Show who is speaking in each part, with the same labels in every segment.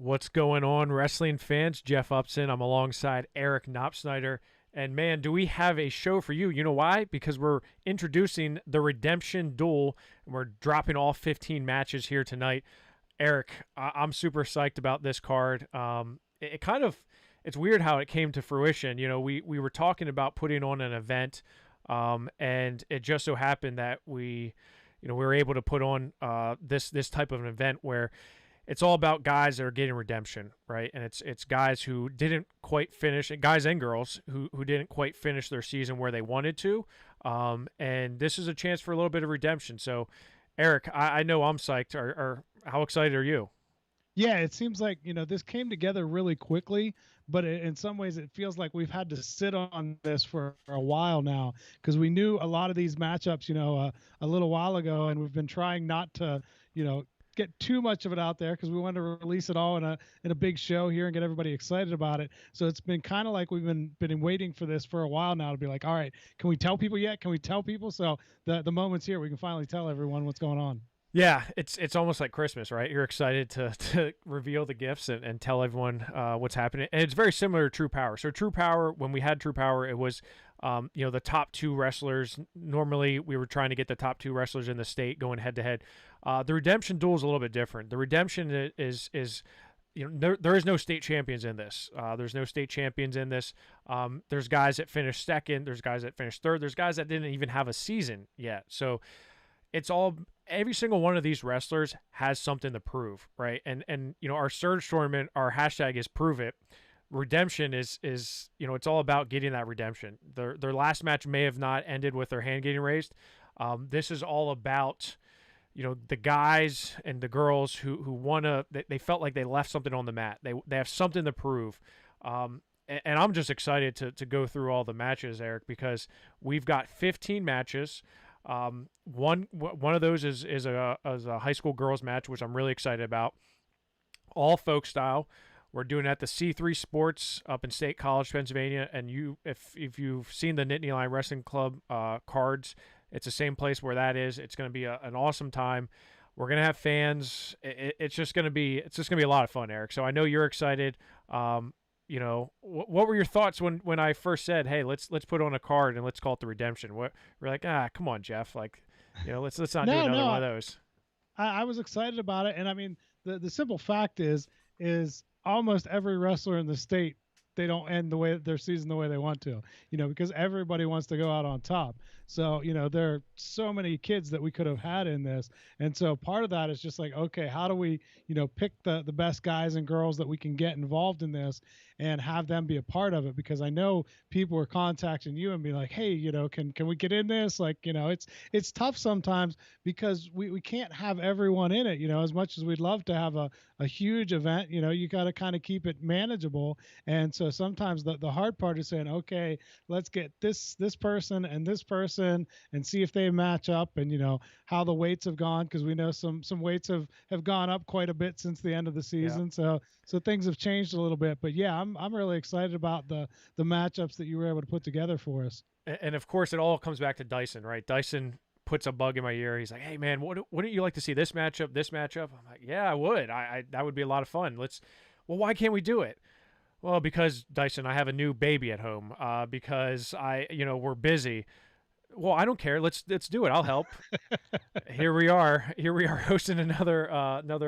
Speaker 1: What's going on, wrestling fans? Jeff Upson. I'm alongside Erik Knopsnyder. And man, do we have a show for you. You know why? Because we're introducing the Redemption Duel, and we're dropping all 15 matches here tonight. Erik, I'm super psyched about this card. It's weird how it came to fruition. You know, we were talking about putting on an event, and it just so happened that we were able to put on this type of an event where it's all about guys that are getting redemption, right? And it's guys who didn't quite finish, guys and girls who didn't quite finish their season where they wanted to. And this is a chance for a little bit of redemption. So, Erik, I know I'm psyched. Or how excited are you?
Speaker 2: Yeah, it seems like, this came together really quickly, but in some ways it feels like we've had to sit on this for a while now because we knew a lot of these matchups, a little while ago, and we've been trying not to, get too much of it out there because we wanted to release it all in a big show here and get everybody excited about it. So it's been kind of like we've been waiting for this for a while now to be like, all right, can we tell people yet? Can we tell people? So the moment's here. We can finally tell everyone what's going on.
Speaker 1: Yeah, it's almost like Christmas, right? You're excited to reveal the gifts and tell everyone what's happening. And it's very similar to True Power. So True Power, when we had True Power, it was the top two wrestlers. Normally, we were trying to get the top two wrestlers in the state going head to head. The Redemption Duel is a little bit different. The Redemption is there is no state champions in this. There's no state champions in this. There's guys that finished second. There's guys that finished third. There's guys that didn't even have a season yet. So it's all, every single one of these wrestlers has something to prove, right? And our Surge tournament, our hashtag is Prove It. Redemption is it's all about getting that redemption. Their last match may have not ended with their hand getting raised. This is all about the guys and the girls who wanna, they felt like they left something on the mat. They have something to prove. And I'm just excited to go through all the matches, Erik, because we've got 15 matches. One of those is a high school girls match, which I'm really excited about. All folk style. We're doing it at the C3 Sports up in State College, Pennsylvania. And if you've seen the Nittany Lion Wrestling Club cards, it's the same place where that is. It's going to be an awesome time. We're going to have fans. It's just going to be a lot of fun, Erik. So I know you're excited. What were your thoughts when I first said, hey, let's put on a card and let's call it the Redemption? We're like, come on, Jeff. Like, let's not do another one of those.
Speaker 2: I was excited about it. And I mean, the simple fact is almost every wrestler in the state, they don't end their season the way they want to, because everybody wants to go out on top. So, there are so many kids that we could have had in this. And so part of that is just like, okay, how do we, pick the best guys and girls that we can get involved in this and have them be a part of it? Because I know people were contacting you and be like, hey, can we get in this? Like, it's tough sometimes because we can't have everyone in it, as much as we'd love to have a huge event, you got to kind of keep it manageable. And so sometimes the hard part is saying, okay, let's get this person and this person and see if they match up, and how the weights have gone, because we know some weights have gone up quite a bit since the end of the season. Yeah. So things have changed a little bit. But yeah, I'm really excited about the matchups that you were able to put together for us.
Speaker 1: And of course, it all comes back to Dyson, right? Dyson puts a bug in my ear. He's like, hey man, wouldn't you like to see this matchup? I'm like, yeah, I would. I that would be a lot of fun. Well, why can't we do it? Well, because Dyson, I have a new baby at home. Because we're busy. Well, I don't care. Let's do it. I'll help. Here we are hosting another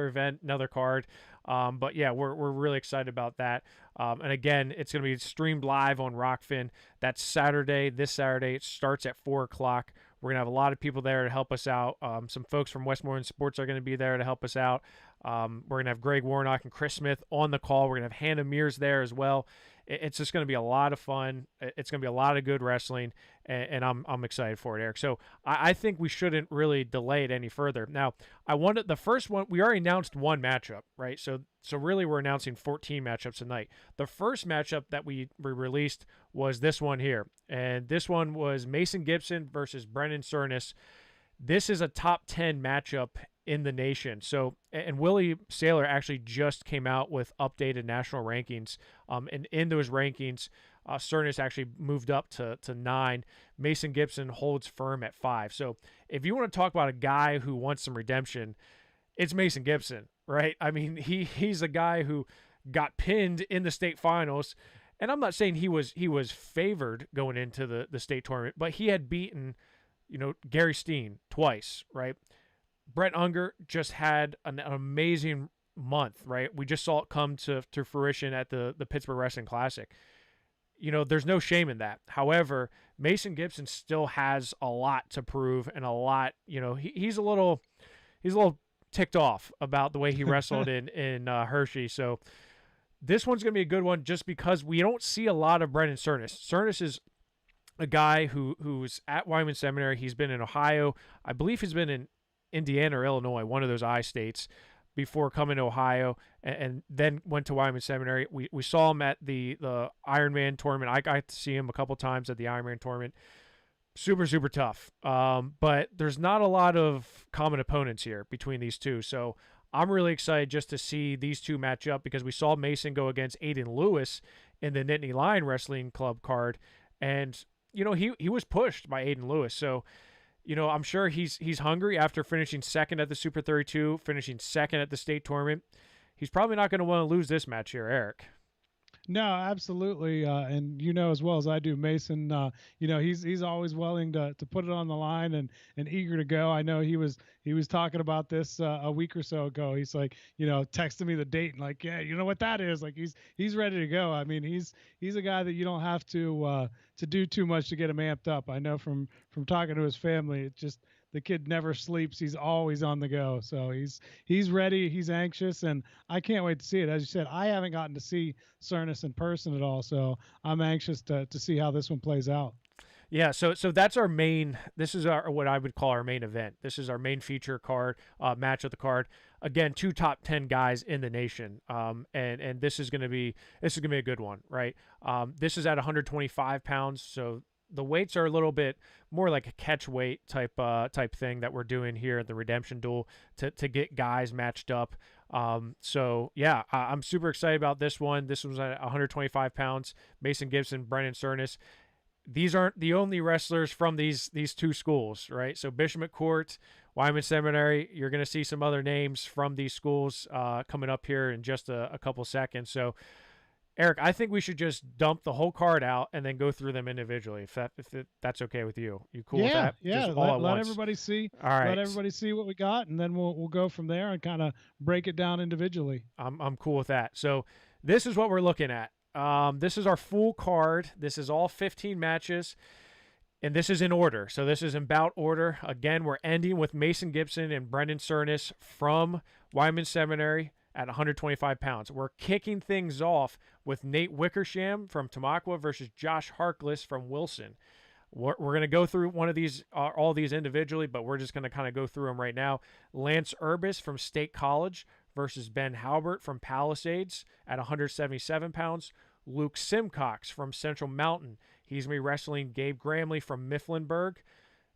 Speaker 1: event, another card. But yeah, we're really excited about that. And again, it's going to be streamed live on Rokfin. That's this Saturday. It starts at 4:00. We're going to have a lot of people there to help us out. Some folks from Westmoreland Sports are going to be there to help us out. We're going to have Greg Warnock and Chris Smith on the call. We're going to have Hannah Mears there as well. It's just going to be a lot of fun. It's going to be a lot of good wrestling, and I'm excited for it, Erik. So I think we shouldn't really delay it any further. Now, I wanted the first one. We already announced one matchup, right? So really we're announcing 14 matchups tonight. The first matchup that we released was this one here, and this one was Mason Gibson versus Brennan Cernis. This is a top 10 matchup in the nation. So, and Willie Saylor actually just came out with updated national rankings. And in those rankings, Cernis actually moved up to 9. Mason Gibson holds firm at 5. So if you want to talk about a guy who wants some redemption, it's Mason Gibson, right? I mean, he's a guy who got pinned in the state finals, and I'm not saying he was favored going into the state tournament, but he had beaten, Gary Steen twice, right? Brett Unger just had an amazing month, right? We just saw it come to fruition at the Pittsburgh Wrestling Classic. There's no shame in that. However, Mason Gibson still has a lot to prove and a lot, he's a little ticked off about the way he wrestled in Hershey. So this one's going to be a good one just because we don't see a lot of Brendan Cernus. Cernus is a guy who's at Wyman Seminary. He's been in Ohio. I believe he's been in Indiana or Illinois, one of those I states, before coming to Ohio, and then went to Wyman Seminary. We saw him at the Ironman tournament. I got to see him a couple times at the Ironman tournament. Super, super tough. But there's not a lot of common opponents here between these two. So I'm really excited just to see these two match up because we saw Mason go against Aiden Lewis in the Nittany Lion Wrestling Club card. And, he was pushed by Aiden Lewis. So, I'm sure he's hungry after finishing second at the Super 32, finishing second at the state tournament. He's probably not going to want to lose this match here, Eric.
Speaker 2: No, absolutely, and as well as I do, Mason. He's always willing to put it on the line and eager to go. I know he was talking about this a week or so ago. He's like, texting me the date and like, yeah, you know what that is. Like he's ready to go. I mean, he's a guy that you don't have to do too much to get him amped up. I know from talking to his family, it just. The kid never sleeps. He's always on the go. So he's ready. He's anxious, and I can't wait to see it. As you said, I haven't gotten to see Cernus in person at all, so I'm anxious to see how this one plays out.
Speaker 1: Yeah, so that's our main. This is what I would call our main event. This is our main feature card, match of the card. Again, 2 top 10 guys in the nation, and this is gonna be a good one, right? This is at 125 pounds, so. The weights are a little bit more like a catch weight type thing that we're doing here at the Redemption Duel to get guys matched up. So yeah, I'm super excited about this one. This was at 125 pounds. Mason Gibson, Brendan Cernus. These aren't the only wrestlers from these two schools, right? So Bishop McCourt, Wyman Seminary. You're going to see some other names from these schools coming up here in just a couple seconds. So. Eric, I think we should just dump the whole card out and then go through them individually. If that's okay with you, cool with that?
Speaker 2: Yeah,
Speaker 1: just
Speaker 2: let everybody see.
Speaker 1: All right.
Speaker 2: Let everybody see what we got, and then we'll go from there and kind of break it down individually.
Speaker 1: I'm cool with that. So this is what we're looking at. This is our full card. This is all 15 matches, and this is in order. So this is in bout order. Again, we're ending with Mason Gibson and Brendan Cernus from Wyman Seminary at 125 pounds. We're kicking things off with Nate Wickersham from Tamaqua versus Josh Harkless from Wilson. We're going to go through one of these, all these individually, but we're just going to kind of go through them right now. Lance Urbas from State College versus Ben Halbert from Palisades at 177 pounds. Luke Simcox from Central Mountain. He's going to be wrestling Gabe Gramley from Mifflinburg.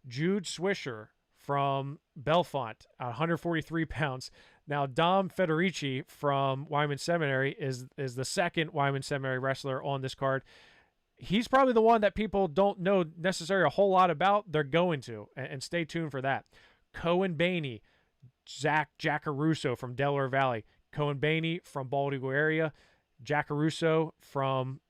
Speaker 1: Jude Swisher from Belfont at 143 pounds. Now, Dom Federici from Wyman Seminary is the second Wyman Seminary wrestler on this card. He's probably the one that people don't know necessarily a whole lot about. They're going to, and stay tuned for that. Cohen Bainey, Jack Caruso from Delaware Valley. Cohen Bainey from Baltimore area. Jack Caruso from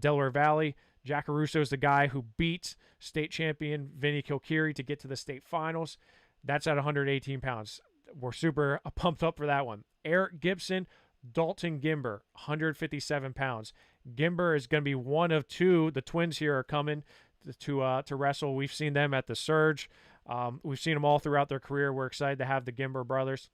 Speaker 1: Delaware Valley. Jack Caruso is the guy who beat state champion Vinny Kilkeary to get to the state finals. That's at 118 pounds. We're super pumped up for that one. Erik Gibson, Dalton Gimber, 157 pounds. Gimber is going to be one of two. The twins here are coming to wrestle. We've seen them at the Surge. We've seen them all throughout their career. We're excited to have the Gimber brothers.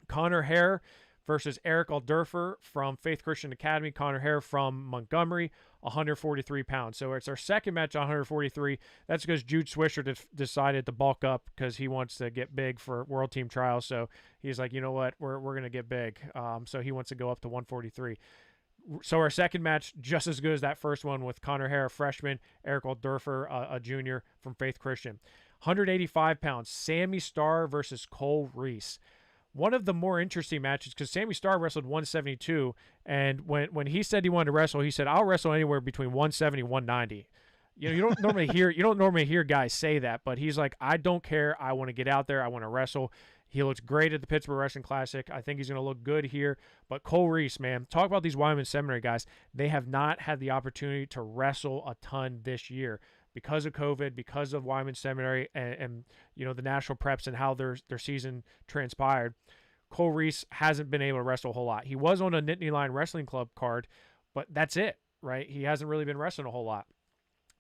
Speaker 1: Connor Harer versus Eric Alderfer from Faith Christian Academy. Connor Harer from Montgomery, 143 pounds. So it's our second match on 143. That's because Jude Swisher decided to bulk up because he wants to get big for World Team Trials. So he's like, you know what, we're going to get big. So he wants to go up to 143. So our second match, just as good as that first one with Connor Harer, freshman, Eric Alderfer, a junior from Faith Christian. 185 pounds, Sammy Starr versus Cole Reese. One of the more interesting matches because Sammy Starr wrestled 172, and when he said he wanted to wrestle, he said, I'll wrestle anywhere between 170 and 190. You don't normally hear guys say that, but he's like, I don't care. I want to get out there. I want to wrestle. He looked great at the Pittsburgh Wrestling Classic. I think he's going to look good here. But Cole Reese, man, talk about these Wyoming Seminary guys. They have not had the opportunity to wrestle a ton this year because of COVID, because of Wyoming Seminary and the national preps and how their season transpired. Cole Reese hasn't been able to wrestle a whole lot. He was on a Nittany Lion Wrestling Club card, but that's it, right? He hasn't really been wrestling a whole lot.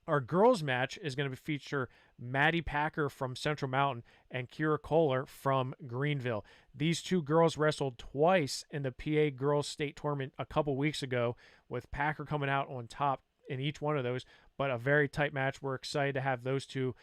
Speaker 1: Our girls match is going to feature Maddie Packer from Central Mountain and Kira Kohler from Greenville. These two girls wrestled twice in the PA Girls State Tournament a couple weeks ago, with Packer coming out on top in each one of those, but a very tight match. We're excited to have those two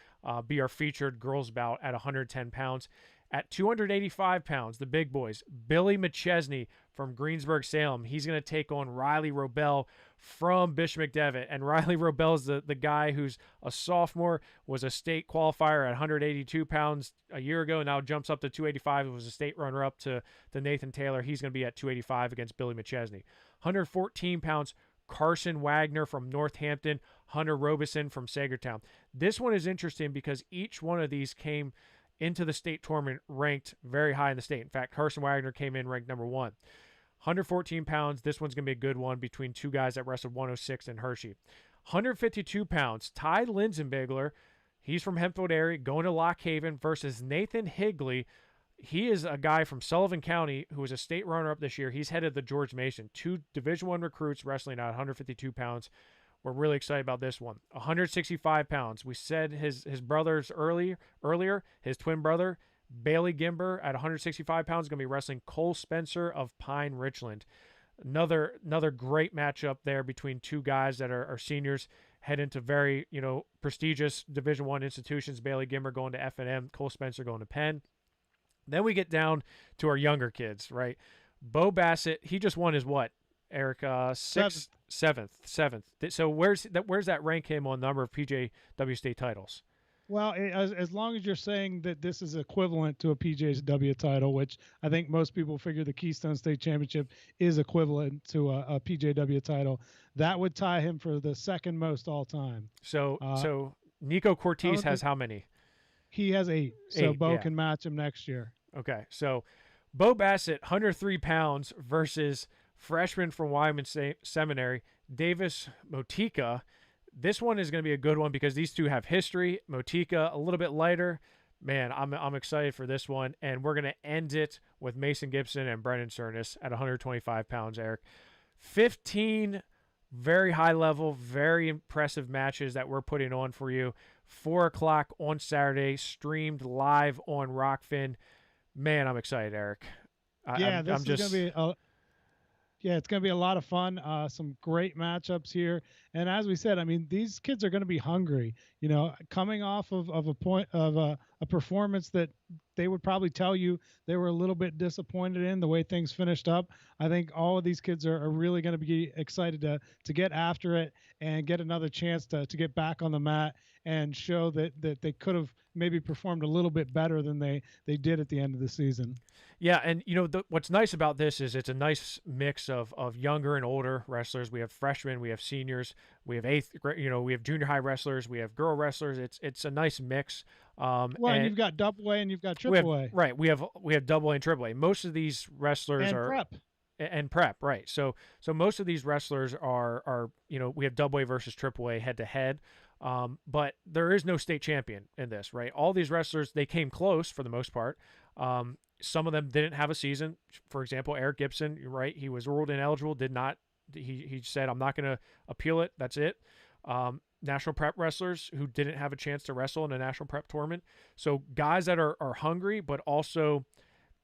Speaker 1: be our featured girls bout at 110 pounds. At 285 pounds, the big boys, Billy McChesney from Greensburg, Salem. He's going to take on Riley Robel from Bishop McDevitt. And Riley Robel is the guy who's a sophomore, was a state qualifier at 182 pounds a year ago, and now jumps up to 285. It was a state runner-up to Nathan Taylor. He's going to be at 285 against Billy McChesney. 114 pounds, Carson Wagner from Northampton, Hunter Robeson from Sagertown. This one is interesting because each one of these came into the state tournament ranked very high in the state. In fact, Carson Wagner came in ranked number 1. 114 pounds, this one's going to be a good one between two guys that wrestled 106 in Hershey. 152 pounds, Ty Linsenbigler, he's from Hempfield area, going to Lock Haven versus Nathan Higley. He is a guy from Sullivan County who was a state runner-up this year. He's headed the George Mason. Two Division I recruits wrestling at 152 pounds. We're really excited about this one. 165 pounds. We said his brothers earlier, his twin brother, Bailey Gimber, at 165 pounds, is going to be wrestling Cole Spencer of Pine Richland. Another great matchup there between two guys that are seniors, head into very prestigious Division I institutions. Bailey Gimber going to F&M, Cole Spencer going to Penn. Then we get down to our younger kids, right? Bo Bassett, he just won his what? Eric, seventh. So where's that rank him on number of PJW state titles?
Speaker 2: Well, as long as you're saying that this is equivalent to a PJW title, which I think most people figure the Keystone State Championship is equivalent to a PJW title, that would tie him for the second most all time.
Speaker 1: So Nico Cortez has how many?
Speaker 2: He has 8. So Bo can match him next year.
Speaker 1: Okay, so Bo Bassett, 103 pounds versus freshman from Wyoming Seminary, Davis Motika. This one is going to be a good one because these two have history. Motika, a little bit lighter. Man, I'm excited for this one. And we're going to end it with Mason Gibson and Brennan Cernus at 125 pounds, Eric. 15 very high level, very impressive matches that we're putting on for you. 4 o'clock on Saturday, streamed live on Rokfin. Man, I'm excited, Eric.
Speaker 2: This is going to be it's going to be a lot of fun. Some great matchups here. And as we said, I mean, these kids are going to be hungry, coming off of a performance that they would probably tell you they were a little bit disappointed in the way things finished up. I think all of these kids are really going to be excited to get after it and get another chance to get back on the mat and show that they could have maybe performed a little bit better than they did at the end of the season.
Speaker 1: Yeah, and what's nice about this is it's a nice mix of younger and older wrestlers. We have freshmen, we have seniors, we have we have junior high wrestlers, we have girl wrestlers. It's a nice mix.
Speaker 2: And you've got double A and you've got triple A.
Speaker 1: Right, we have double A and triple A. Most of these wrestlers are
Speaker 2: prep.
Speaker 1: And prep, right? So most of these wrestlers are we have double A versus triple A head to head. But there is no state champion in this, right? All these wrestlers, they came close for the most part. Some of them didn't have a season. For example, Erik Gibson, right? He was ruled ineligible, did not. He said, I'm not going to appeal it. That's it. National prep wrestlers who didn't have a chance to wrestle in a national prep tournament. So guys that are hungry, but also,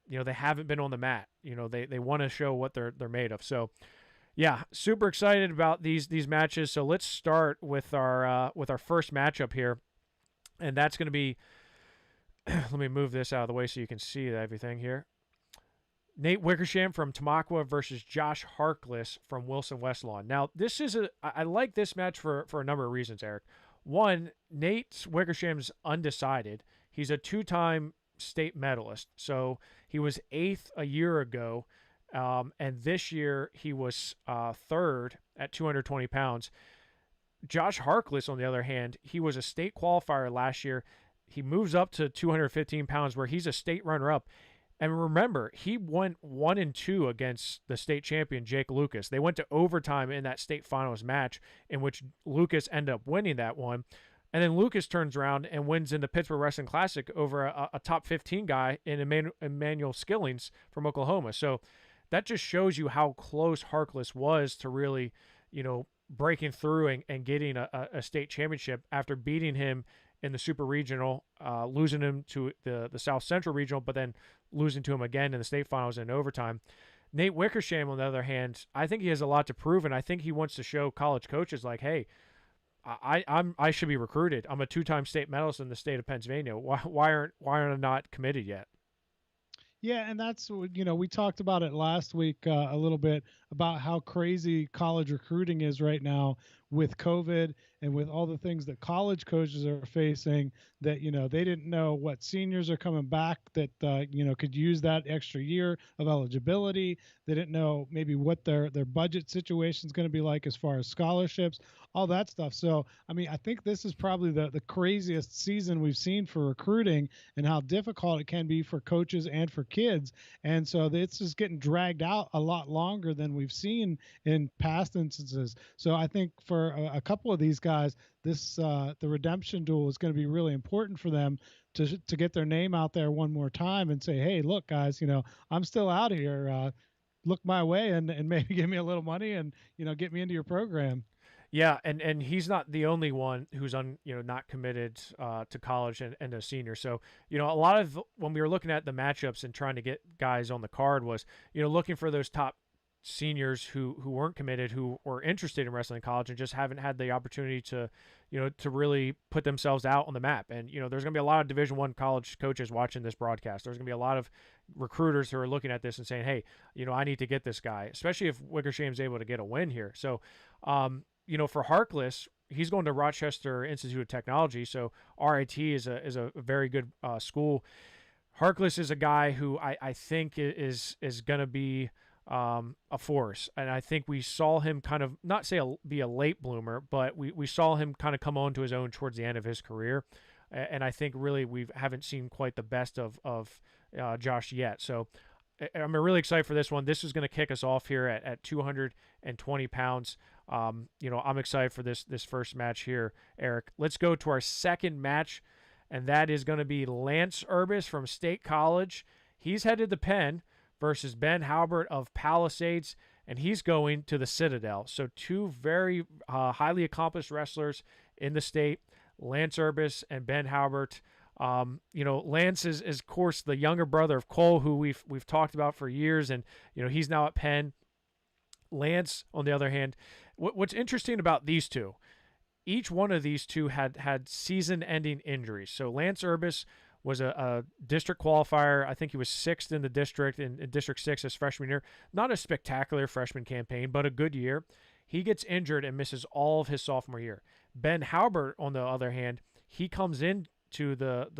Speaker 1: they haven't been on the mat. They want to show what they're made of. So, yeah, super excited about these matches. So let's start with our first matchup here, and that's going to be. Let me move this out of the way so you can see everything here. Nate Wickersham from Tamaqua versus Josh Harkless from Wilson West Lawn. Now, I like this match for a number of reasons, Eric. One, Nate Wickersham's undecided. He's a 2-time state medalist. So he was 8th a year ago, and this year he was 3rd at 220 pounds. Josh Harkless, on the other hand, he was a state qualifier last year. He moves up to 215 pounds where he's a state runner-up. And remember, he went 1-2 against the state champion Jake Lucas. They went to overtime in that state finals match, in which Lucas ended up winning that one. And then Lucas turns around and wins in the Pittsburgh Wrestling Classic over a top 15 guy in Emmanuel Skillings from Oklahoma. So that just shows you how close Harkless was to really, breaking through and getting a state championship after beating him in the Super Regional, losing him to the South Central Regional, but then losing to him again in the state finals in overtime. Nate Wickersham, on the other hand, I think he has a lot to prove, and I think he wants to show college coaches like, hey, I should be recruited. I'm a 2-time state medalist in the state of Pennsylvania. Why aren't I not committed yet?
Speaker 2: Yeah, and that's, we talked about it last week a little bit about how crazy college recruiting is right now with COVID and with all the things that college coaches are facing, that, they didn't know what seniors are coming back that, could use that extra year of eligibility. They didn't know maybe what their budget situation is going to be like as far as scholarships, all that stuff. So, I mean, I think this is probably the craziest season we've seen for recruiting, and how difficult it can be for coaches and for kids. And so this is getting dragged out a lot longer than we've seen in past instances. So I think for a couple of these guys, this the redemption duel is going to be really important for them to get their name out there one more time and say, hey, look, guys, I'm still out here. Look my way and maybe give me a little money and, get me into your program.
Speaker 1: Yeah, and he's not the only one who's not committed to college and a senior. So, a lot of when we were looking at the matchups and trying to get guys on the card was, looking for those top seniors who weren't committed, who were interested in wrestling in college and just haven't had the opportunity to, to really put themselves out on the map. And, there's going to be a lot of Division I college coaches watching this broadcast. There's going to be a lot of recruiters who are looking at this and saying, hey, I need to get this guy, especially if Wickersham's able to get a win here. So, for Harkless, he's going to Rochester Institute of Technology, so RIT is a very good school. Harkless is a guy who I think is going to be a force, and I think we saw him kind of be a late bloomer, but we saw him kind of come on to his own towards the end of his career, and I think really we haven't seen quite the best of Josh yet. So I'm really excited for this one. This is going to kick us off here at 220 pounds. I'm excited for this first match here, Eric. Let's go to our second match, and that is going to be Lance Urbas from State College. He's headed to Penn versus Ben Halbert of Palisades, and he's going to the Citadel. So two very highly accomplished wrestlers in the state, Lance Urbas and Ben Halbert. Lance is of course the younger brother of Cole, who we've talked about for years, and he's now at Penn. Lance, on the other hand, what's interesting about these two, each one of these two had season-ending injuries. So Lance Urbas was a district qualifier. I think he was 6th in the district, in District 6 his freshman year. Not a spectacular freshman campaign, but a good year. He gets injured and misses all of his sophomore year. Ben Halbert, on the other hand, he comes in to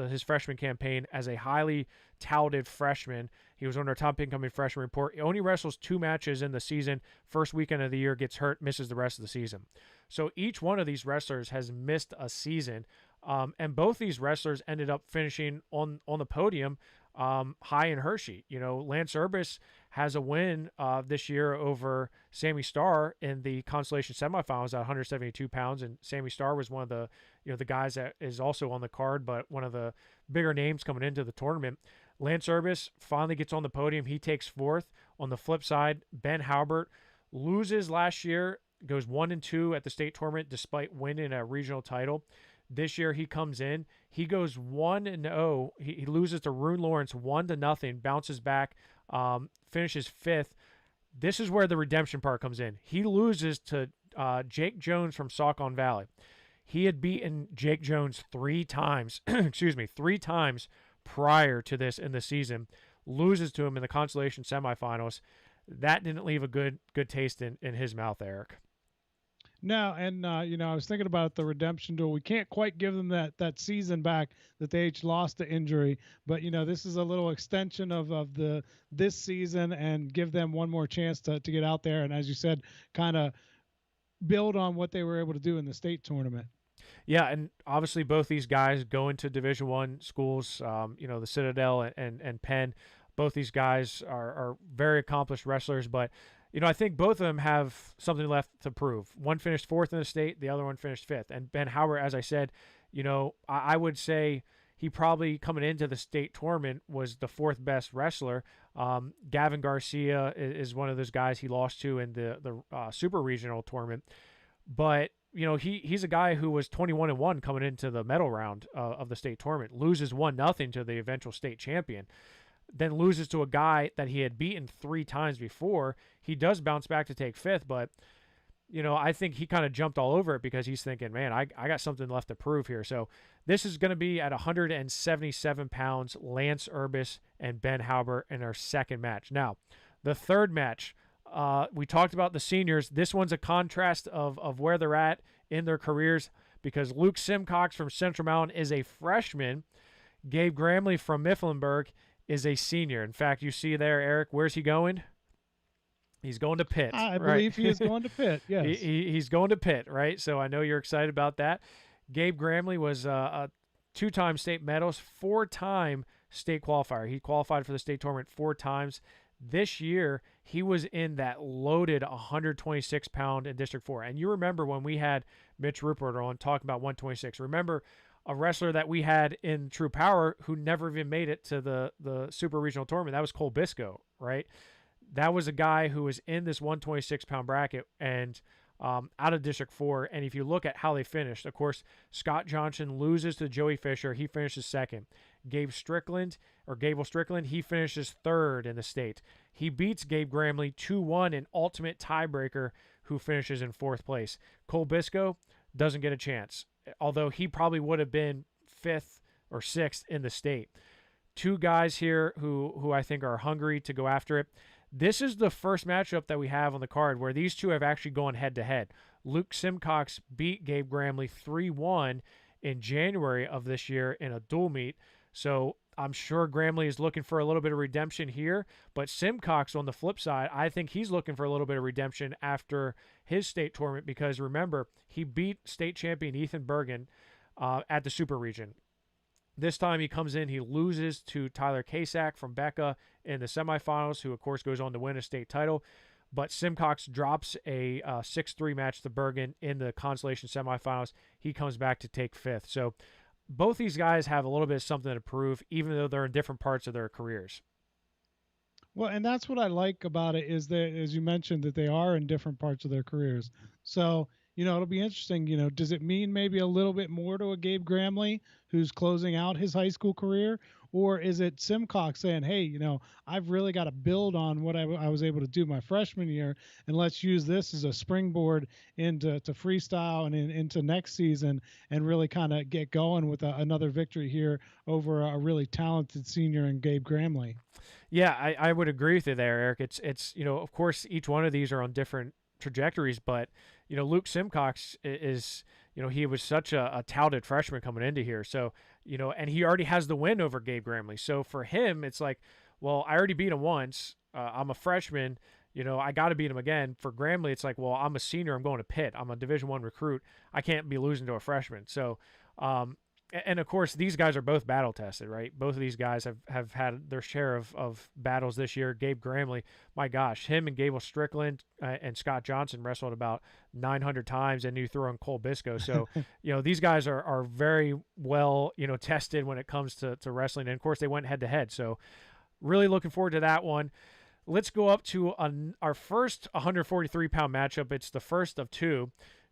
Speaker 1: his freshman campaign as a highly touted freshman. He was on our top incoming freshman report. He only wrestles 2 matches in the season. First weekend of the year, gets hurt, misses the rest of the season. So each one of these wrestlers has missed a season, and both these wrestlers ended up finishing on the podium high in Hershey. Lance Urbas has a win this year over Sammy Starr in the consolation semifinals at 172 pounds, and Sammy Starr was one of the the guys that is also on the card, but one of the bigger names coming into the tournament. Lance Urbas finally gets on the podium. He takes 4th. On the flip side, Ben Halbert loses last year, goes 1-2 at the state tournament despite winning a regional title. This year he comes in, he goes 1-0. He loses to Rune Lawrence 1-0, bounces back, finishes 5th. This is where the redemption part comes in. He loses to Jake Jones from Saucon Valley. He had beaten Jake Jones 3 times, 3 times prior to this in the season, loses to him in the consolation semifinals. That didn't leave a good taste in his mouth, Eric.
Speaker 2: No, and I was thinking about the redemption duel. We can't quite give them that season back that they each lost to injury, but this is a little extension of this season and give them one more chance to get out there and, as you said, kind of build on what they were able to do in the state tournament.
Speaker 1: Yeah, and obviously both these guys go into Division I schools, the Citadel and Penn. Both these guys are very accomplished wrestlers, but I think both of them have something left to prove. One finished 4th in the state, the other one finished 5th. And Ben Harer, as I said, I would say he probably coming into the state tournament was the 4th best wrestler. Gavin Garcia is one of those guys he lost to in the super regional tournament. But, he's a guy who was 21-1 coming into the medal round of the state tournament, loses 1-0 to the eventual state champion, then loses to a guy that he had beaten 3 times before. He does bounce back to take 5th, but, I think he kind of jumped all over it because he's thinking, man, I got something left to prove here. So this is going to be at 177 pounds, Lance Urbas and Ben Harer in our second match. Now, the third match, we talked about the seniors. This one's a contrast of where they're at in their careers because Luke Simcox from Central Mountain is a freshman. Gabe Gramley from Mifflinburg is a senior. In fact, you see there, Eric, where's he going? He's going to Pitt.
Speaker 2: I believe he is going to Pitt, yes.
Speaker 1: He's going to Pitt, right? So I know you're excited about that. Gabe Gramley was a 2-time state medalist, 4-time state qualifier. He qualified for the state tournament 4 times. This year, he was in that loaded 126-pound in District 4. And you remember when we had Mitch Rupert on talking about 126. Remember a wrestler that we had in True Power who never even made it to the super regional tournament. That was Cole Bisco, right? That was a guy who was in this 126-pound bracket and out of District 4. And if you look at how they finished, of course, Scott Johnson loses to Joey Fisher. He finishes 2nd. Gable Strickland, he finishes 3rd in the state. He beats Gabe Gramley 2-1 in ultimate tiebreaker, who finishes in 4th place. Cole Bisco doesn't get a chance, although he probably would have been 5th or 6th in the state. 2 guys here who I think are hungry to go after it. This is the first matchup that we have on the card where these two have actually gone head-to-head. Luke Simcox beat Gabe Gramley 3-1 in January of this year in a dual meet. So I'm sure Gramley is looking for a little bit of redemption here. But Simcox, on the flip side, I think he's looking for a little bit of redemption after his state tournament because, remember, he beat state champion Ethan Bergen at the Super Region. This time he comes in, he loses to Tyler Kasak from Becca in the semifinals, who, of course, goes on to win a state title. But Simcox drops a 6-3 match to Bergen in the consolation semifinals. He comes back to take 5th. So both these guys have a little bit of something to prove, even though they're in different parts of their careers.
Speaker 2: Well, and that's what I like about it is that, as you mentioned, that they are in different parts of their careers. So, it'll be interesting. Does it mean maybe a little bit more to a Gabe Gramley who's closing out his high school career? Or is it Simcox saying, hey, I've really got to build on what I was able to do my freshman year, and let's use this as a springboard into freestyle and into next season and really kind of get going with another victory here over a really talented senior in Gabe Gramley?
Speaker 1: Yeah, I would agree with you there, Eric. It's of course, each one of these are on different trajectories, but Luke Simcox is he was such a touted freshman coming into here, so and he already has the win over Gabe Gramley. So for him, it's like, well, I already beat him once. I'm a freshman. I got to beat him again. For Gramley, it's like, well, I'm a senior. I'm going to Pitt. I'm a Division I recruit. I can't be losing to a freshman. So, and of course, these guys are both battle tested, right? Both of these guys have had their share of battles this year. Gabe Gramley, my gosh, him and Gable Strickland and Scott Johnson wrestled about 900 times, and you throw in Cole Bisco. So, these guys are very well, tested when it comes to wrestling. And of course, they went head to head. So, really looking forward to that one. Let's go up to our first 143-pound matchup. It's the first of 2.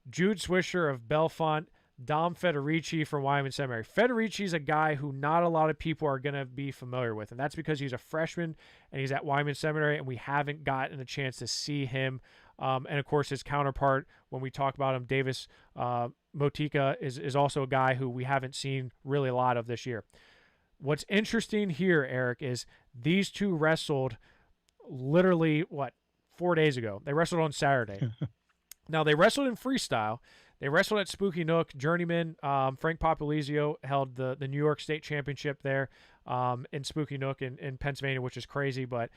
Speaker 1: Jude Swisher of Bellefonte, Dom Federici from Wyoming Seminary. Federici is a guy who not a lot of people are going to be familiar with, and that's because he's a freshman and he's at Wyoming Seminary, and we haven't gotten a chance to see him. And, of course, his counterpart, when we talk about him, Davis Motika, is also a guy who we haven't seen really a lot of this year. What's interesting here, Eric, is these two wrestled literally, 4 days ago. They wrestled on Saturday. Now, they wrestled in freestyle. They wrestled at Spooky Nook. Journeyman Frank Populizio held the New York State Championship there in Spooky Nook in Pennsylvania, which is crazy, but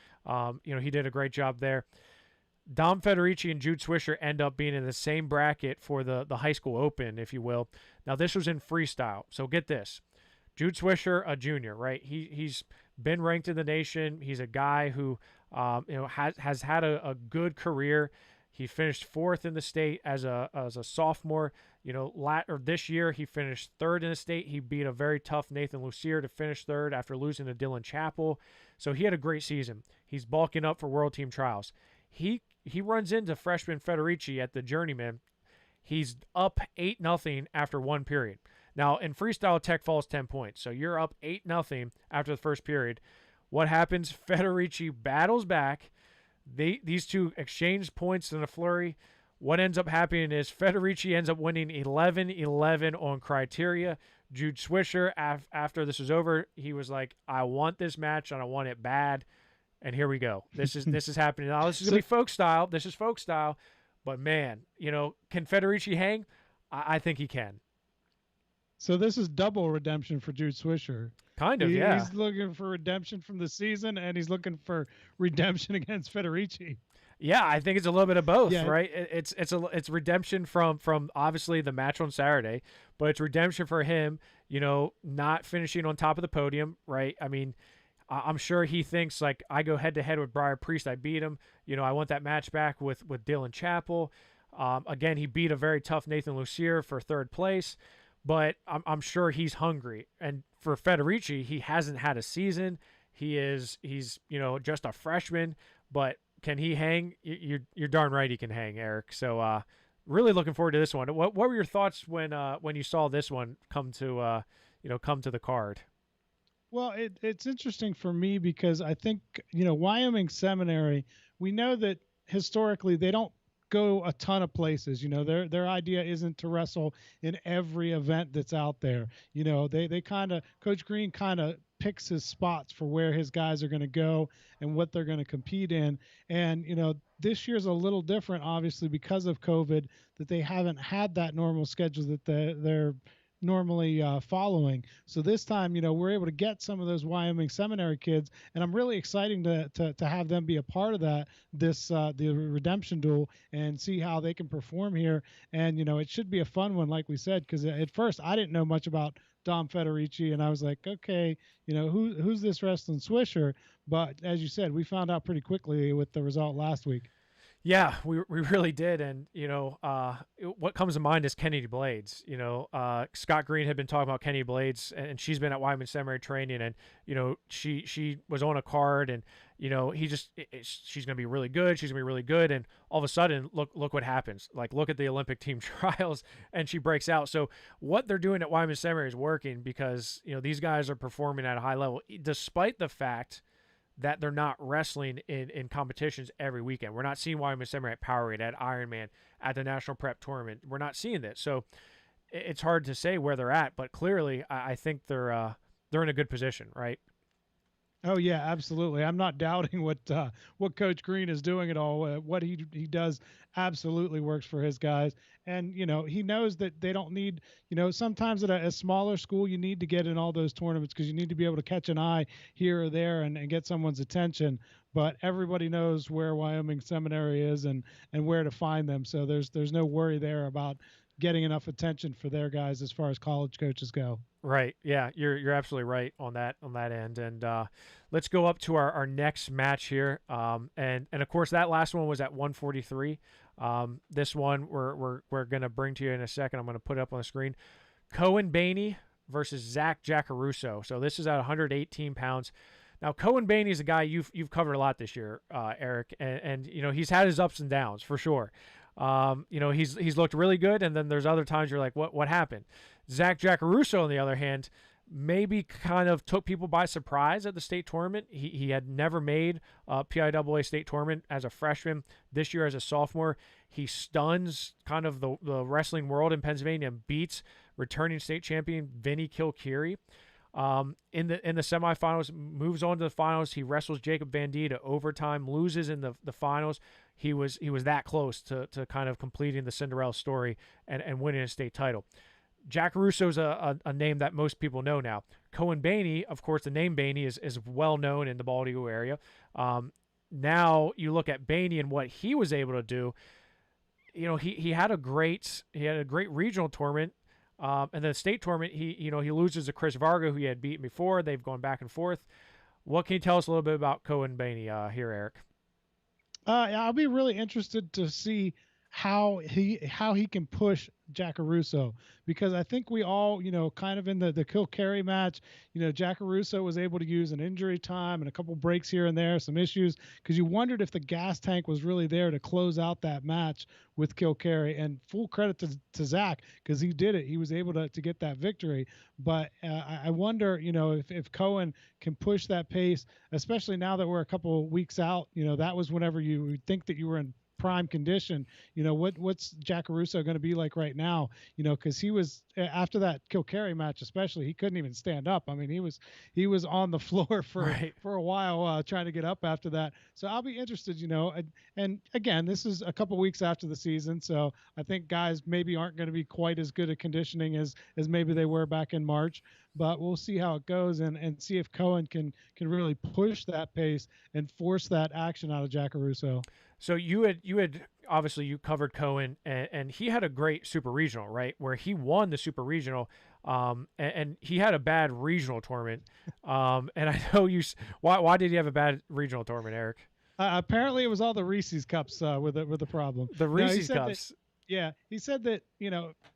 Speaker 1: he did a great job there. Dom Federici and Jude Swisher end up being in the same bracket for the high school open, if you will. Now, this was in freestyle. So get this. Jude Swisher, a junior, right? He's been ranked in the nation. He's a guy who has had a good career. He finished 4th in the state as a sophomore. This year he finished 3rd in the state. He beat a very tough Nathan Lucier to finish 3rd after losing to Dylan Chappell. So he had a great season. He's bulking up for World Team Trials. He runs into freshman Federici at the Journeyman. He's up 8-0 after 1 period. Now, in freestyle, tech falls 10 points. So you're up 8-0 after the first period. What happens? Federici battles back. These two exchange points in a flurry. What ends up happening is Federici ends up winning 11-11 on criteria. Jude Swisher, after this was over, he was like, I want this match and I want it bad. And here we go. This is happening. Now, this is going to be folk style. This is folk style. But, man, can Federici hang? I think he can.
Speaker 2: So this is double redemption for Jude Swisher.
Speaker 1: Kind of, yeah.
Speaker 2: He's looking for redemption from the season, and he's looking for redemption against Federici.
Speaker 1: Yeah, I think it's a little bit of both,
Speaker 2: Yeah.
Speaker 1: right? It's redemption from obviously the match on Saturday, but it's redemption for him, not finishing on top of the podium, right? I mean, I'm sure he thinks, like, I go head-to-head with Briar Priest. I beat him. I want that match back with Dylan Chappell. Again, he beat a very tough Nathan Lucier for 3rd place, but I'm sure he's hungry. And for Federici, he hasn't had a season. He's just a freshman, but can he hang? You're darn right he can hang, Eric. So really looking forward to this one. What were your thoughts when you saw this one come to the card?
Speaker 2: Well, it's interesting for me because I think, Wyoming Seminary, we know that historically they don't go a ton of places. Their idea isn't to wrestle in every event that's out there. They kind of, Coach Green kind of picks his spots for where his guys are going to go and what they're going to compete in. And, this year's a little different, obviously, because of COVID, that they haven't had that normal schedule that they're normally following. So this time, we're able to get some of those Wyoming Seminary kids, and I'm really excited to have them be a part of that, the redemption duel, and see how they can perform here. And, it should be a fun one, like we said, because at first I didn't know much about Dom Federici, and I was like, okay, who's this wrestling Swisher? But as you said, we found out pretty quickly with the result last week.
Speaker 1: Yeah, we really did. And, what comes to mind is Kennedy Blades. Scott Green had been talking about Kennedy Blades, and she's been at Wyoming Seminary training, and, she was on a card, and, she's going to be really good. She's going to be really good. And all of a sudden, look what happens. Like, look at the Olympic team trials, and she breaks out. So what they're doing at Wyoming Seminary is working because, these guys are performing at a high level, despite the fact that they're not wrestling in competitions every weekend. We're not seeing Wyoming Seminary at Powerade, at Ironman, at the National Prep Tournament. We're not seeing this. So it's hard to say where they're at, but clearly I think they're in a good position, right?
Speaker 2: Oh yeah, absolutely. I'm not doubting what Coach Green is doing at all. What he does absolutely works for his guys, and he knows that they don't need. Sometimes at a smaller school, you need to get in all those tournaments because you need to be able to catch an eye here or there and get someone's attention. But everybody knows where Wyoming Seminary is and where to find them, so there's no worry there about getting enough attention for their guys as far as college coaches go.
Speaker 1: Right. Yeah, you're absolutely right on that end. And let's go up to our next match here. And of course that last one was at 143. This one we're gonna bring to you in a second. I'm gonna put it up on the screen. Cohen Baney versus Zach Jacaruso. So this is at 118 pounds. Now Cohen Baney is a guy you've covered a lot this year, Eric, and he's had his ups and downs for sure. He's looked really good, and then there's other times you're like, what happened? Zach Jacaruso, on the other hand, maybe kind of took people by surprise at the state tournament. He had never made a PIAA state tournament as a freshman. This year as a sophomore, he stuns kind of the wrestling world in Pennsylvania and beats returning state champion Vinny Kilkeary. In the semifinals, moves on to the finals. He wrestles Jacob Van D to overtime, loses in the finals. He was that close to kind of completing the Cinderella story and winning a state title. Jacaruso's a name that most people know now. Cohen Baney, of course, the name Baney is well known in the Bald Eagle area. Now you look at Baney and what he was able to do. He had a great regional tournament. And then the state tournament, he loses to Chris Varga, who he had beaten before. They've gone back and forth. What can you tell us a little bit about Cohen Baney here, Eric?
Speaker 2: Yeah, I'll be really interested to see how he can push Jackaruso, because I think we all, kind of in the Kilcarry match, Jackaruso was able to use an injury time and a couple breaks here and there, some issues, because you wondered if the gas tank was really there to close out that match with Kilcarry. And full credit to Zach, because he did it. He was able to get that victory. But I wonder, if Cohen can push that pace, especially now that we're a couple of weeks out. That was whenever you would think that you were in prime condition. What's Jackaruso going to be like right now? Because he was, after that Kilcarry match especially, he couldn't even stand up. I mean, he was on the floor for a while trying to get up after that. So I'll be interested. And again, this is a couple weeks after the season, so I think guys maybe aren't going to be quite as good at conditioning as maybe they were back in March. But we'll see how it goes and see if Cohen can really push that pace and force that action out of Jackaruso.
Speaker 1: So you had obviously you covered Cohen, and he had a great super regional, right, where he won the super regional, and he had a bad regional tournament, and I know why did he have a bad regional tournament, Eric?
Speaker 2: Apparently it was all the Reese's cups with the problem.
Speaker 1: The Reese's cups.
Speaker 2: Yeah, he said that,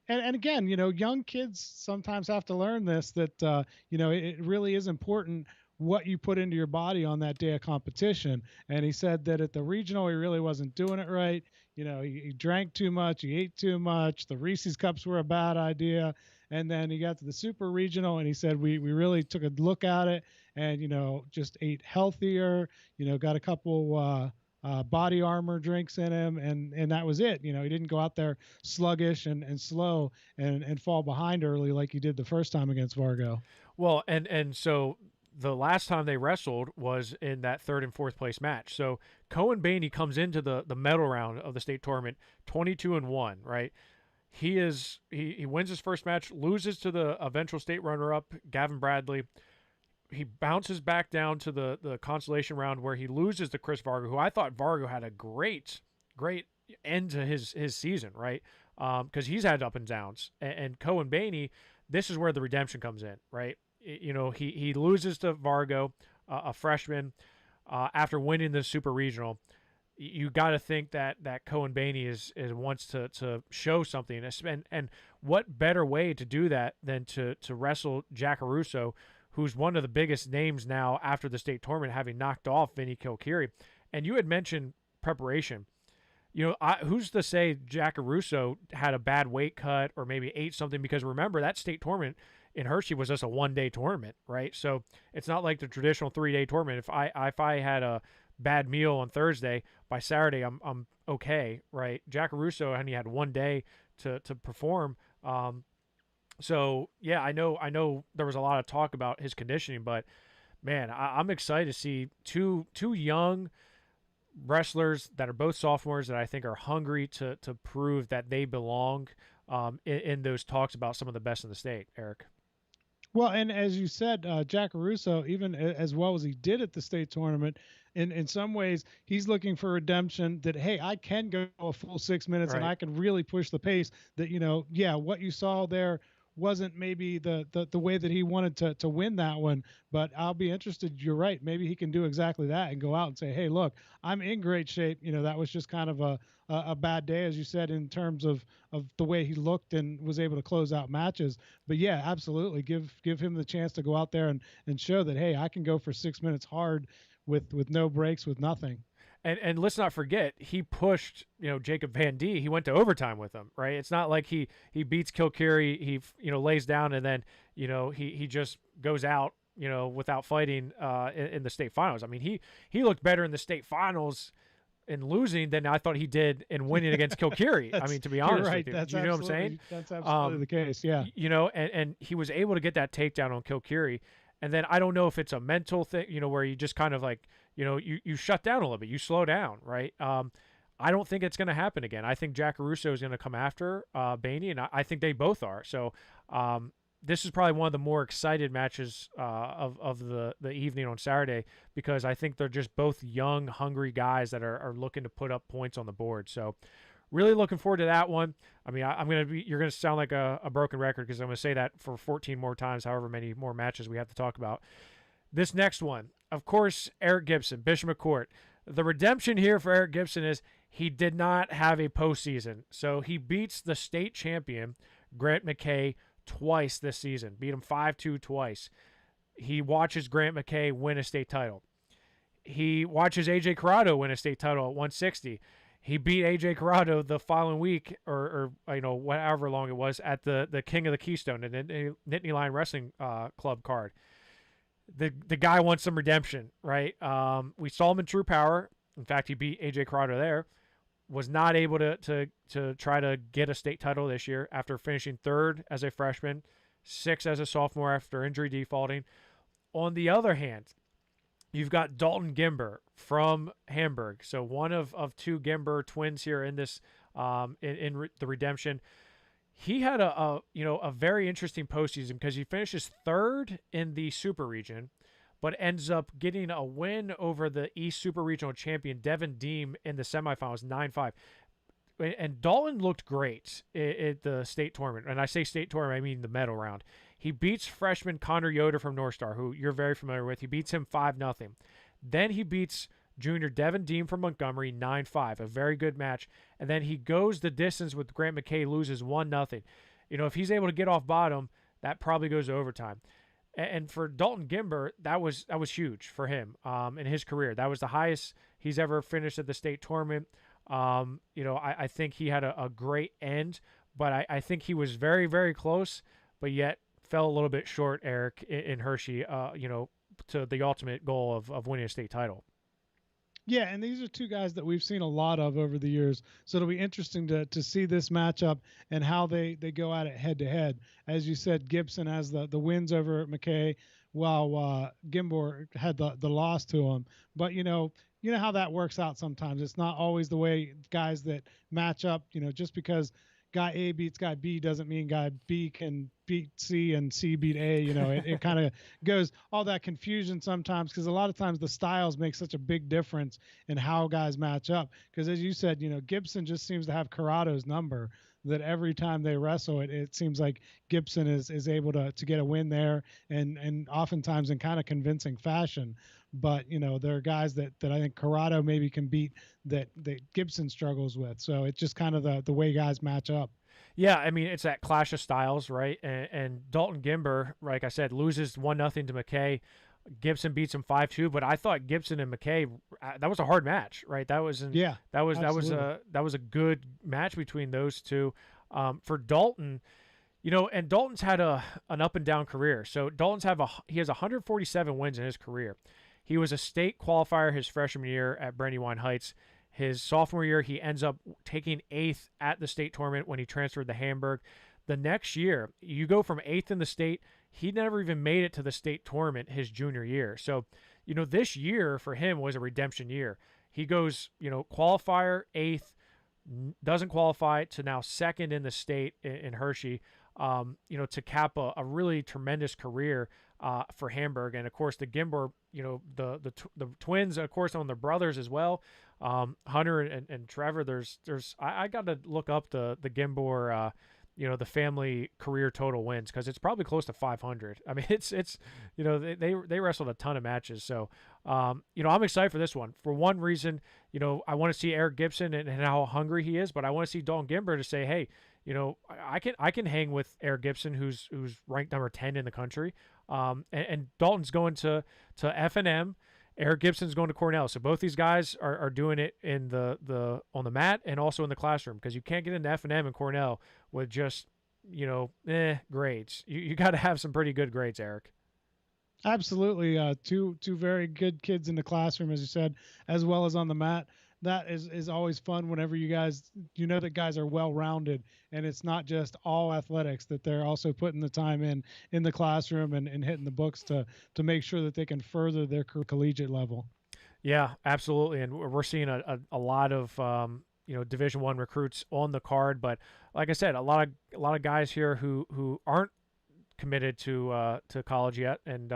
Speaker 2: and again, young kids sometimes have to learn this, that it really is important what you put into your body on that day of competition. And he said that at the regional, he really wasn't doing it right. He drank too much, he ate too much. The Reese's cups were a bad idea. And then he got to the super regional, and he said we really took a look at it and, just ate healthier, got a couple body armor drinks in him, and that was it. He didn't go out there sluggish and slow and fall behind early like he did the first time against Vargo.
Speaker 1: Well, and so the last time they wrestled was in that third and fourth place match. So Cohen Baney comes into the medal round of the state tournament 22-1, right? He wins his first match, loses to the eventual state runner-up Gavin Bradley. He bounces back down to the consolation round, where he loses to Chris Vargo, who I thought Vargo had a great end to his season, right? Because he's had up and downs. And Cohen Baney, this is where the redemption comes in, right? He loses to Vargo, a freshman, after winning the super regional. You got to think that Cohen Baney is wants to show something, and what better way to do that than to wrestle Jackaruso, who's one of the biggest names now after the state tournament, having knocked off Vinny Kilcarry. And you had mentioned preparation. Who's to say Jackaruso had a bad weight cut or maybe ate something? Because remember, that state tournament in Hershey was just a one-day tournament, right? So it's not like the traditional 3-day tournament. If I had a bad meal on Thursday, by Saturday I'm okay, right? Jackaruso only had one day to perform. So yeah, I know there was a lot of talk about his conditioning, but man, I'm excited to see two young wrestlers that are both sophomores that I think are hungry to prove that they belong in those talks about some of the best in the state, Eric.
Speaker 2: Well, and as you said, Jackaruso, even as well as he did at the state tournament, in some ways, he's looking for redemption that, hey, I can go a full 6 minutes, right, and I can really push the pace that, what you saw there wasn't maybe the way that he wanted to win that one, but I'll be interested. You're right. Maybe he can do exactly that and go out and say, hey, look, I'm in great shape. That was just kind of a bad day, as you said, in terms of the way he looked and was able to close out matches. But yeah, absolutely. Give him the chance to go out there and show that, hey, I can go for 6 minutes hard with no breaks, with nothing.
Speaker 1: And let's not forget, he pushed, Jacob Van D. He went to overtime with him, right? It's not like he beats Kilcarry, he lays down, and then, he just goes out, without fighting in the state finals. I mean, he looked better in the state finals in losing than I thought he did in winning against Kilcarry. I mean, to be honest with you.
Speaker 2: That's
Speaker 1: you know what I'm saying?
Speaker 2: That's absolutely the case, yeah.
Speaker 1: And he was able to get that takedown on Kilcarry. And then I don't know if it's a mental thing, where you just kind of like, you shut down a little bit, you slow down, right? I don't think it's going to happen again. I think Jackaruso is going to come after Baney, and I think they both are. So this is probably one of the more excited matches of the evening on Saturday, because I think they're just both young, hungry guys that are looking to put up points on the board. So really looking forward to that one. I mean, you're gonna sound like a broken record because I'm gonna say that for 14 more times, however many more matches we have to talk about. This next one, of course, Erik Gibson, Bishop McCourt. The redemption here for Erik Gibson is he did not have a postseason. So he beats the state champion, Grant McKay, twice this season. Beat him 5-2 twice. He watches Grant McKay win a state title. He watches AJ Corrado win a state title at 160. He beat AJ Corrado the following week, or whatever long it was, at the King of the Keystone, the Nittany Lion Wrestling Club card. The guy wants some redemption, right? We saw him in True Power. In fact, he beat AJ Corrado there. Was not able to try to get a state title this year after finishing third as a freshman, sixth as a sophomore after injury defaulting. On the other hand, you've got Dalton Gimber from Hamburg. So one of two Gimber twins here in this the redemption. He had a very interesting postseason because he finishes third in the Super Region, but ends up getting a win over the East Super Regional champion Devin Deem in the semifinals, 9-5. And Dalton looked great at the state tournament. And I say state tournament, I mean the medal round. He beats freshman Connor Yoder from North Star, who you're very familiar with. He beats him 5-0. Then he beats junior Devin Deem from Montgomery 9-5, a very good match. And then he goes the distance with Grant McKay, loses 1-0. If he's able to get off bottom, that probably goes to overtime. And for Dalton Gimber, that was huge for him in his career. That was the highest he's ever finished at the state tournament. I think he had a great end, but I think he was very, very close, but yet fell a little bit short, Eric, in Hershey, to the ultimate goal of winning a state title.
Speaker 2: Yeah, and these are two guys that we've seen a lot of over the years. So it'll be interesting to see this matchup and how they go at it head to head. As you said, Gibson has the wins over McKay, while Gimber had the loss to him. But you know how that works out sometimes. It's not always the way guys that match up. Just because guy A beats guy B doesn't mean guy B can beat C and C beat A. It kind of goes all that confusion sometimes because a lot of times the styles make such a big difference in how guys match up. Because as you said, Gibson just seems to have Corrado's number, that every time they wrestle, it seems like Gibson is able to get a win there, and oftentimes in kind of convincing fashion. But there are guys that I think Corrado maybe can beat that Gibson struggles with. So it's just kind of the way guys match up.
Speaker 1: Yeah, I mean, it's that clash of styles, right? And Dalton Gimber, like I said, loses 1-0 to McKay. Gibson beats him 5-2, but I thought Gibson and McKay, that was a hard match, right? That was a good match between those two. For Dalton, and Dalton's had an up and down career. So he has 147 wins in his career. He was a state qualifier his freshman year at Brandywine Heights. His sophomore year, he ends up taking 8th at the state tournament when he transferred to Hamburg. The next year, you go from 8th in the state. He never even made it to the state tournament his junior year. So, this year for him was a redemption year. He goes, qualifier, 8th, doesn't qualify, to now 2nd in the state in Hershey, to cap a really tremendous career for Hamburg. And of course the Gimber, the twins, of course, on their brothers as well. Hunter and Trevor, I got to look up the Gimber, the family career total wins, because it's probably close to 500. I mean, it's they wrestled a ton of matches. So, I'm excited for this one. For one reason, I want to see Erik Gibson and how hungry he is, but I want to see Dalton Gimber to say, hey, I can hang with Erik Gibson, who's ranked number 10 in the country. And Dalton's going to F&M. Erik Gibson's going to Cornell. So both these guys are doing it in on the mat and also in the classroom, because you can't get into F&M and Cornell with just, grades. You got to have some pretty good grades, Eric.
Speaker 2: Absolutely. Two very good kids in the classroom, as you said, as well as on the mat. That is always fun whenever you guys, that guys are well-rounded, and it's not just all athletics, that they're also putting the time in the classroom and hitting the books to make sure that they can further their collegiate level.
Speaker 1: Yeah, absolutely. And we're seeing a lot of, Division I recruits on the card, but like I said, a lot of guys here who aren't committed to college yet, and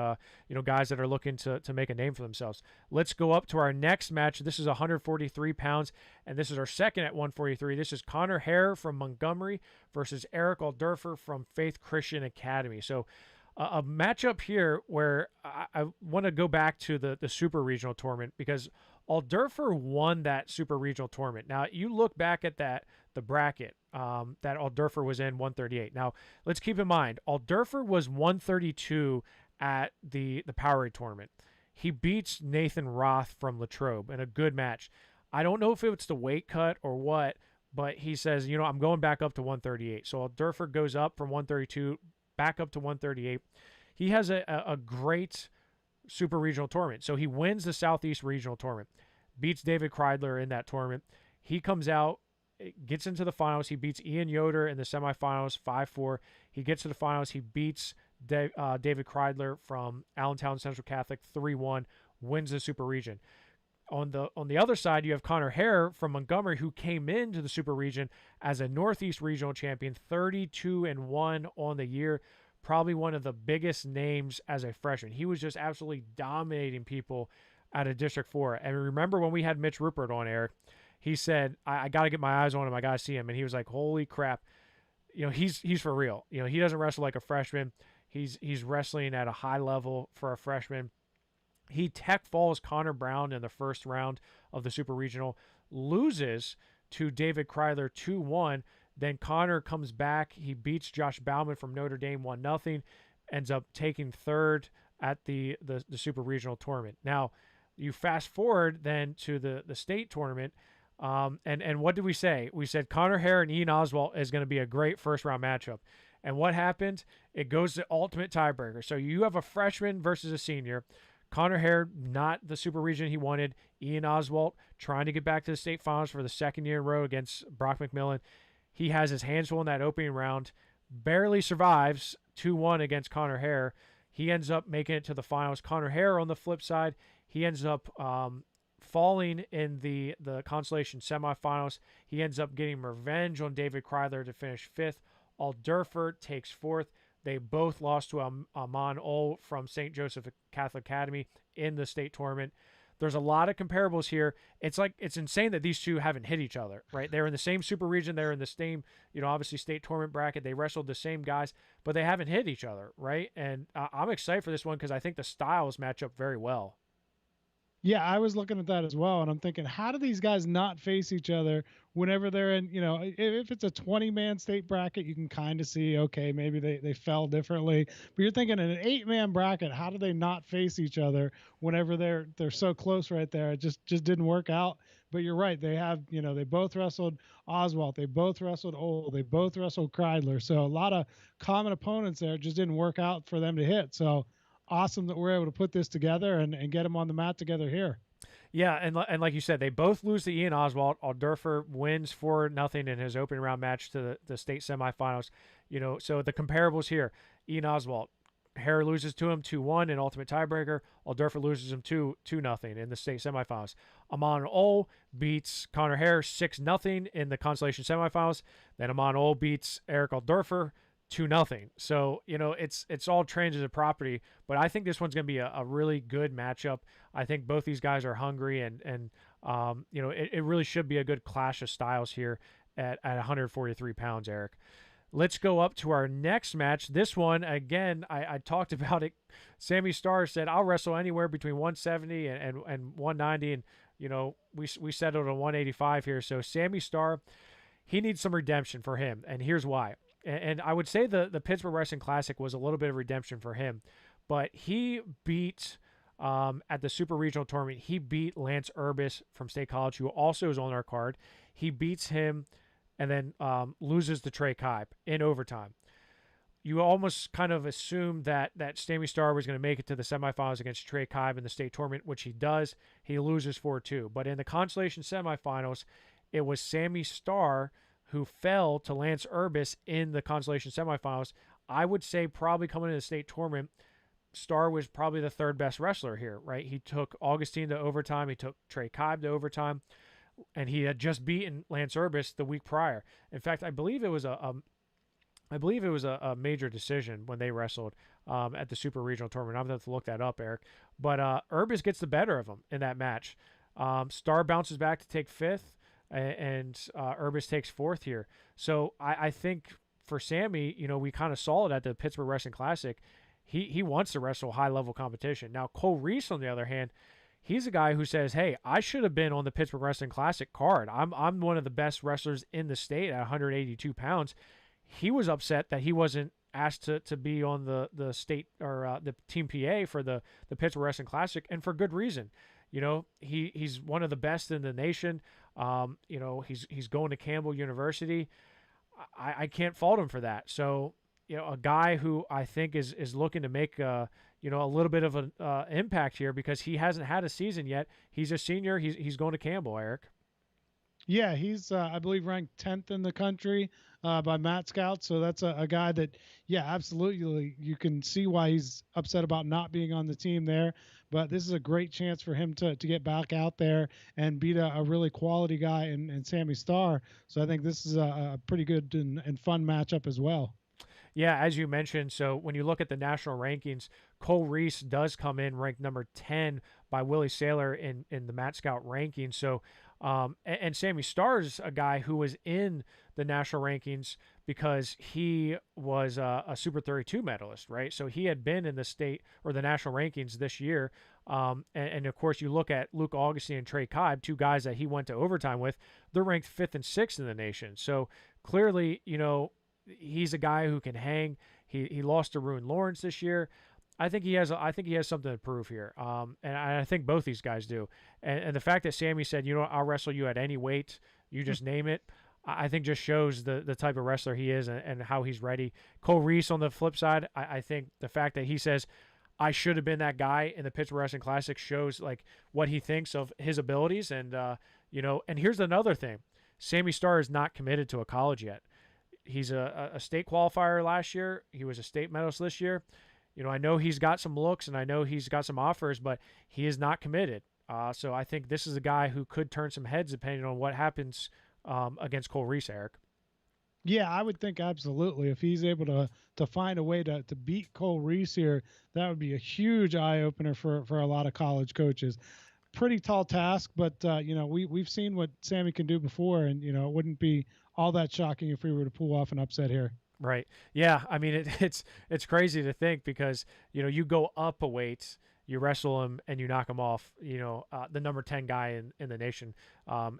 Speaker 1: guys that are looking to make a name for themselves. Let's go up to our next match. This is 143 pounds, and this is our second at 143. This is Connor Harer from Montgomery versus Erik Gibson from Faith Christian Academy. So a matchup here where I want to go back to the super regional tournament, because Alderfer won that super regional tournament. Now, you look back at the bracket that Alderfer was in, 138. Now, let's keep in mind, Alderfer was 132 at the Powerade tournament. He beats Nathan Roth from Latrobe in a good match. I don't know if it's the weight cut or what, but he says, I'm going back up to 138. So Alderfer goes up from 132 back up to 138. He has a great super regional tournament. So he wins the Southeast regional tournament, beats David Kreidler in that tournament. He comes out, gets into the finals. He beats Ian Yoder in the semifinals, 5-4. He gets to the finals. He beats David Kreidler from Allentown Central Catholic, 3-1, wins the super region. On the other side, you have Connor Harer from Montgomery, who came into the super region as a Northeast regional champion, 32-1 on the year. Probably one of the biggest names as a freshman. He was just absolutely dominating people out of District 4. And remember when we had Mitch Rupert on, Eric, he said, I got to get my eyes on him. I got to see him. And he was like, holy crap. He's for real. He doesn't wrestle like a freshman. He's wrestling at a high level for a freshman. He tech falls Connor Brown in the first round of the Super Regional, loses to David Kreidler 2-1. Then Connor comes back. He beats Josh Bauman from Notre Dame 1-0, ends up taking third at the Super Regional tournament. Now, you fast forward then to the state tournament, and what did we say? We said Connor Harer and Ian Oswalt is going to be a great first-round matchup. And what happened? It goes to ultimate tiebreaker. So you have a freshman versus a senior. Connor Harer, not the super region he wanted. Ian Oswalt trying to get back to the state finals for the second year in a row against Brock McMillan. He has his hands full in that opening round, barely survives 2-1 against Connor Harer. He ends up making it to the finals. Connor Harer, on the flip side, he ends up falling in the consolation semifinals. He ends up getting revenge on David Kreidler to finish fifth. Alderfer takes fourth. They both lost to Amon Ol from St. Joseph Catholic Academy in the state tournament. There's a lot of comparables here. It's insane that these two haven't hit each other, right? They're in the same super region. They're in the same, obviously state tournament bracket. They wrestled the same guys, but they haven't hit each other, right? And I'm excited for this one because I think the styles match up very well.
Speaker 2: Yeah, I was looking at that as well, and I'm thinking, how do these guys not face each other whenever they're in, if it's a 20-man state bracket, you can kind of see, okay, maybe they fell differently. But you're thinking in an 8-man bracket, how do they not face each other whenever they're so close right there? It just didn't work out. But you're right. They have, they both wrestled Oswalt. They both wrestled Ole. They both wrestled Kreidler. So a lot of common opponents there. It just didn't work out for them to hit. So awesome that we're able to put this together and get them on the mat together here.
Speaker 1: Yeah, and like you said, they both lose to Ian Oswalt. Alderfer wins 4-0 in his opening round match to the state semifinals. So the comparables here: Ian Oswalt, Harer loses to him 2-1 in ultimate tiebreaker. Alderfer loses him 2-0 in the state semifinals. Amon Ol beats Connor Harer 6-0 in the consolation semifinals. Then Amon Ol beats Erik Alderfer 2-0. So, it's all transitive property, but I think this one's going to be a really good matchup. I think both these guys are hungry and it really should be a good clash of styles here at 143 pounds, Eric. Let's go up to our next match. This one, again, I talked about it. Sammy Starr said, I'll wrestle anywhere between 170 and 190. And, we settled on 185 here. So Sammy Starr, he needs some redemption for him. And here's why. And I would say the Pittsburgh Wrestling Classic was a little bit of redemption for him, but he beat at the Super Regional Tournament. He beat Lance Urbas from State College, who also is on our card. He beats him, and then loses to Trey Kibe in overtime. You almost kind of assume that Sammy Starr was going to make it to the semifinals against Trey Kibe in the state tournament, which he does. He loses 4-2, but in the consolation semifinals, it was Sammy Starr who fell to Lance Urbas in the consolation semifinals. I would say probably coming into the state tournament, Starr was probably the third best wrestler here, right? He took Augustine to overtime. He took Trey Kibe to overtime, and he had just beaten Lance Urbas the week prior. In fact, I believe it was a I believe it was a major decision when they wrestled at the Super Regional Tournament. I'm going to have to look that up, Eric. But Urbas gets the better of him in that match. Starr bounces back to take fifth, and Urbas takes fourth here. So I think for Sammy, we kind of saw it at the Pittsburgh Wrestling Classic. He wants to wrestle high-level competition. Now, Cole Reese, on the other hand, he's a guy who says, hey, I should have been on the Pittsburgh Wrestling Classic card. I'm one of the best wrestlers in the state at 182 pounds. He was upset that he wasn't asked to be on the state or the Team PA for the Pittsburgh Wrestling Classic, and for good reason. He's one of the best in the nation. He's going to Campbell University. I can't fault him for that. So, a guy who I think is looking to make a little bit of an impact here because he hasn't had a season yet. He's a senior. He's going to Campbell, Eric.
Speaker 2: Yeah, he's I believe ranked 10th in the country by Matt Scout. So that's a guy that, yeah, absolutely. You can see why he's upset about not being on the team there. But this is a great chance for him to get back out there and beat a really quality guy in Sammy Starr. So I think this is a pretty good and fun matchup as well.
Speaker 1: Yeah, as you mentioned, so when you look at the national rankings, Cole Reese does come in ranked number 10 by Willie Saylor in the Matt Scout rankings. So, and Sammy Starr is a guy who was in the national rankings because he was a Super 32 medalist, right? So he had been in the state or the national rankings this year. And of course, you look at Luke Augustine and Trey Kibe, two guys that he went to overtime with, they're ranked 5th and 6th in the nation. So clearly, he's a guy who can hang. He lost to Ruin Lawrence this year. I think he has something to prove here. And I think both these guys do. And the fact that Sammy said, I'll wrestle you at any weight, you just name it, I think just shows the type of wrestler he is and how he's ready. Cole Reese, on the flip side, I think the fact that he says, I should have been that guy in the Pittsburgh Wrestling Classic shows like what he thinks of his abilities. And, and here's another thing. Sammy Starr is not committed to a college yet. He's a state qualifier last year. He was a state medalist this year. I know he's got some looks and I know he's got some offers, but he is not committed. So I think this is a guy who could turn some heads depending on what happens against Cole Reese, Eric.
Speaker 2: Yeah, I would think absolutely. If he's able to find a way to beat Cole Reese here, that would be a huge eye opener for a lot of college coaches. Pretty tall task, but we've seen what Sammy can do before, and it wouldn't be all that shocking if we were to pull off an upset here.
Speaker 1: Right. Yeah. I mean, it's crazy to think because you go up a weight, you wrestle him, and you knock him off. The number 10 guy in the nation.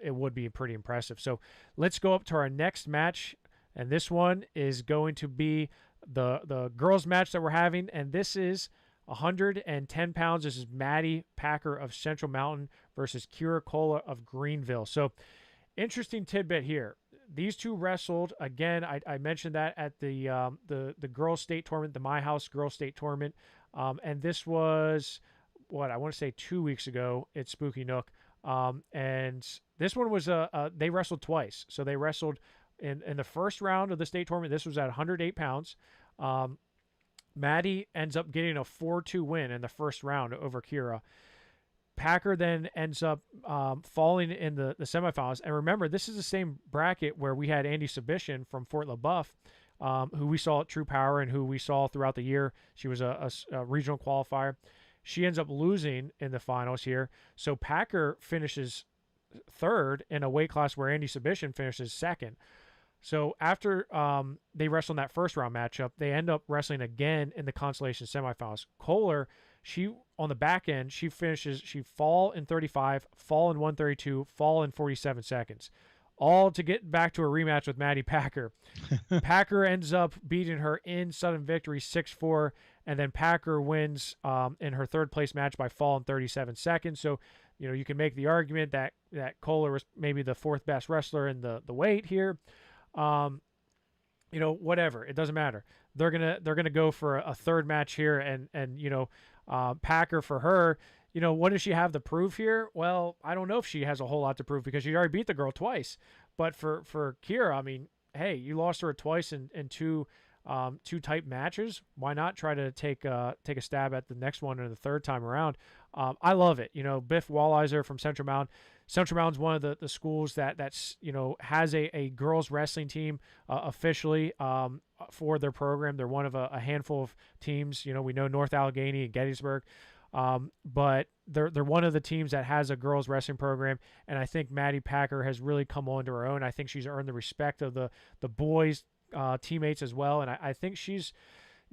Speaker 1: It would be pretty impressive. So let's go up to our next match, and this one is going to be the girls' match that we're having, and this is 110 pounds. This is Maddie Packer of Central Mountain versus Kira Cola of Greenville. So interesting tidbit here. These two wrestled again. I mentioned that at the girls' state tournament, the My House girls' state tournament, and this was I want to say 2 weeks ago at Spooky Nook. And this one was they wrestled twice. So they wrestled in the first round of the state tournament. This was at 108 pounds. Maddie ends up getting a 4-2 win in the first round over Kira. Packer then ends up falling in the semifinals. And remember, this is the same bracket where we had Andy Subishin from Fort LaBeouf, who we saw at True Power and who we saw throughout the year. She was a regional qualifier. She ends up losing in the finals here. So Packer finishes third in a weight class where Andy Subishin finishes second. So after they wrestle in that first round matchup, they end up wrestling again in the consolation semifinals. Kohler, she on the back end, she fall in 35, fall in 132, fall in 47 seconds. All to get back to a rematch with Maddie Packer. Packer ends up beating her in sudden victory 6-4, and then Packer wins in her third place match by fall in 37 seconds. So, you can make the argument that Kohler was maybe the fourth best wrestler in the weight here. Whatever, it doesn't matter. They're gonna go for a third match here, and Packer, for her, what does she have to prove here? Well, I don't know if she has a whole lot to prove because she already beat the girl twice. But for Kira, I mean, hey, you lost her twice in two tight matches. Why not try to take a stab at the next one or the third time around? I love it. Biff Walliser from Central Mountain. Central Mountain's one of the schools that's has a girls wrestling team officially for their program. They're one of a handful of teams. We know North Allegheny and Gettysburg, but they're one of the teams that has a girls wrestling program. And I think Maddie Packer has really come onto her own. I think she's earned the respect of the boys teammates as well. And I think she's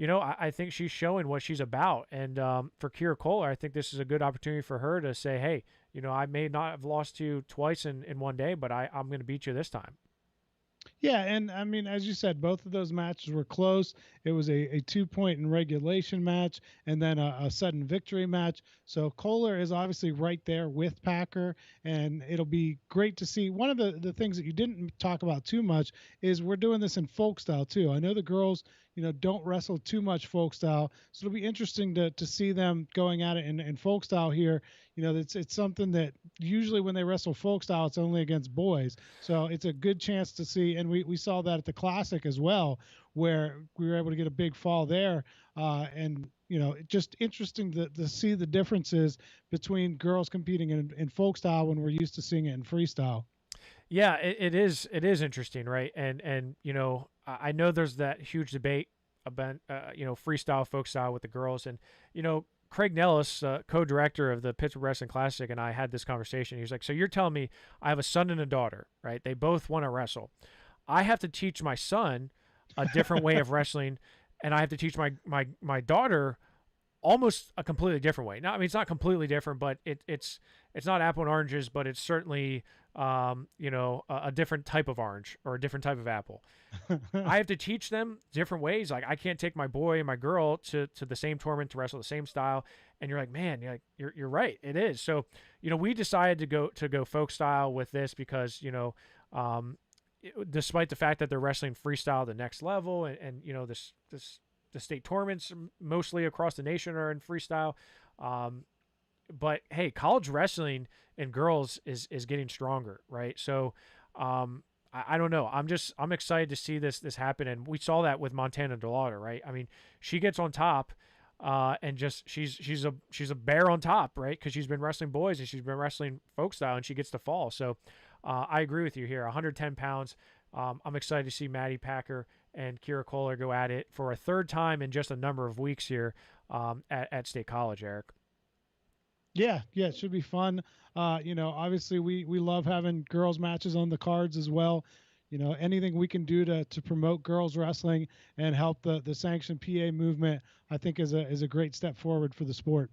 Speaker 1: I think she's showing what she's about. And for Kira Kohler, I think this is a good opportunity for her to say, hey, I may not have lost to you twice in one day, but I'm going to beat you this time.
Speaker 2: Yeah, and I mean, as you said, both of those matches were close. It was a 2-point in regulation match and then a sudden victory match. So Kohler is obviously right there with Packer, and it'll be great to see. One of the things that you didn't talk about too much is we're doing this in folk style too. I know the girls, don't wrestle too much folk style, so it'll be interesting to see them going at it in folk style here. It's something that usually when they wrestle folk style, it's only against boys. So it's a good chance to see, and we saw that at the Classic as well, where we were able to get a big fall there. And just interesting to see the differences between girls competing in folk style when we're used to seeing it in freestyle.
Speaker 1: Yeah, it is interesting, right? And I know there's that huge debate about freestyle, folk style with the girls, and Craig Nellis, co-director of the Pittsburgh Wrestling Classic, and I had this conversation. He was like, so you're telling me I have a son and a daughter, right? They both want to wrestle. I have to teach my son a different way of wrestling, and I have to teach my daughter almost a completely different way. Now, I mean, it's not completely different, but it's not apple and oranges, but it's certainly a different type of orange or a different type of apple. I have to teach them different ways. Like I can't take my boy and my girl to the same tournament to wrestle the same style. And you're like, man, you're right. It is. So, we decided to go folk style with this because, despite the fact that they're wrestling freestyle the next level and the state tournaments mostly across the nation are in freestyle. But hey, college wrestling and girls is getting stronger, right? So, I don't know. I'm excited to see this happen, and we saw that with Montana DeLauder, right? I mean, she gets on top, and just she's a bear on top, right? Because she's been wrestling boys and she's been wrestling folk style, and she gets to fall. So, I agree with you here. 110 pounds. I'm excited to see Maddie Packer and Kira Kohler go at it for a third time in just a number of weeks here at State College, Eric.
Speaker 2: Yeah, it should be fun. Obviously we love having girls matches on the cards as well. Anything we can do to promote girls wrestling and help the sanctioned PA movement, I think is a great step forward for the sport.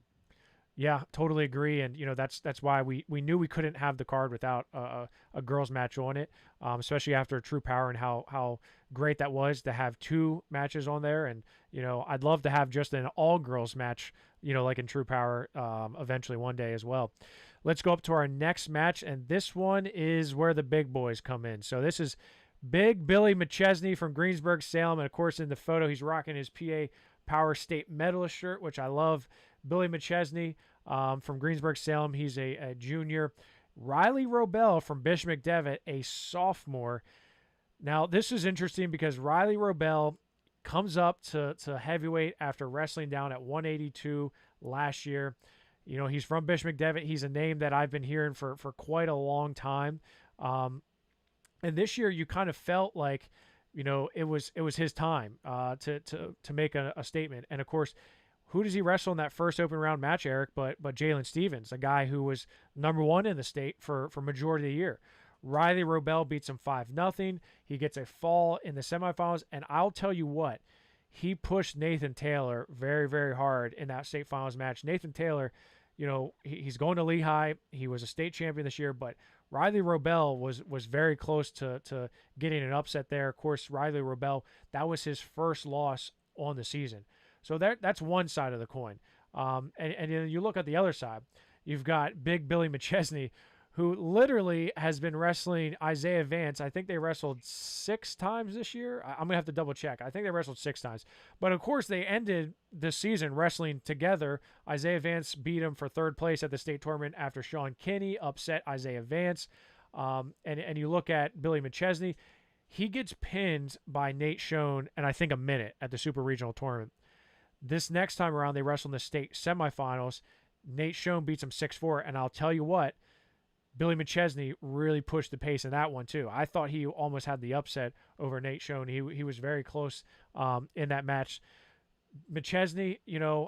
Speaker 1: Yeah, totally agree. And, that's why we knew we couldn't have the card without a girls match on it, especially after True Power and how great that was to have two matches on there. And, I'd love to have just an all girls match, like in True Power eventually one day as well. Let's go up to our next match. And this one is where the big boys come in. So this is Big Billy McChesney from Greensburg, Salem. And of course, in the photo, he's rocking his PA Power State Medalist shirt, which I love. Billy McChesney from Greensburg, Salem. He's a junior. Riley Robel from Bishop McDevitt, a sophomore. Now, this is interesting because Riley Robel comes up to heavyweight after wrestling down at 182 last year. He's from Bishop McDevitt. He's a name that I've been hearing for quite a long time. And this year, you kind of felt like, it was his time to make a statement. And of course, who does he wrestle in that first open round match, Eric, but Jalen Stevens, a guy who was number one in the state for majority of the year. Riley Robel beats him 5-0. He gets a fall in the semifinals, and I'll tell you what, he pushed Nathan Taylor very, very hard in that state finals match. Nathan Taylor, he's going to Lehigh. He was a state champion this year, but Riley Robel was very close to getting an upset there. Of course, Riley Robel, that was his first loss on the season. So that's one side of the coin. And then you look at the other side. You've got Big Billy McChesney, who literally has been wrestling Isaiah Vance. I think they wrestled 6 times this year. I'm going to have to double check. I think they wrestled 6 times. But, of course, they ended the season wrestling together. Isaiah Vance beat him for 3rd place at the state tournament after Sean Kinney upset Isaiah Vance. And you look at Billy McChesney. He gets pinned by Nate Schoen in, I think, a minute at the Super Regional Tournament. This next time around, they wrestle in the state semifinals. Nate Schoen beats him 6-4, and I'll tell you what, Billy McChesney really pushed the pace in that one too. I thought he almost had the upset over Nate Schoen. He was very close in that match. McChesney,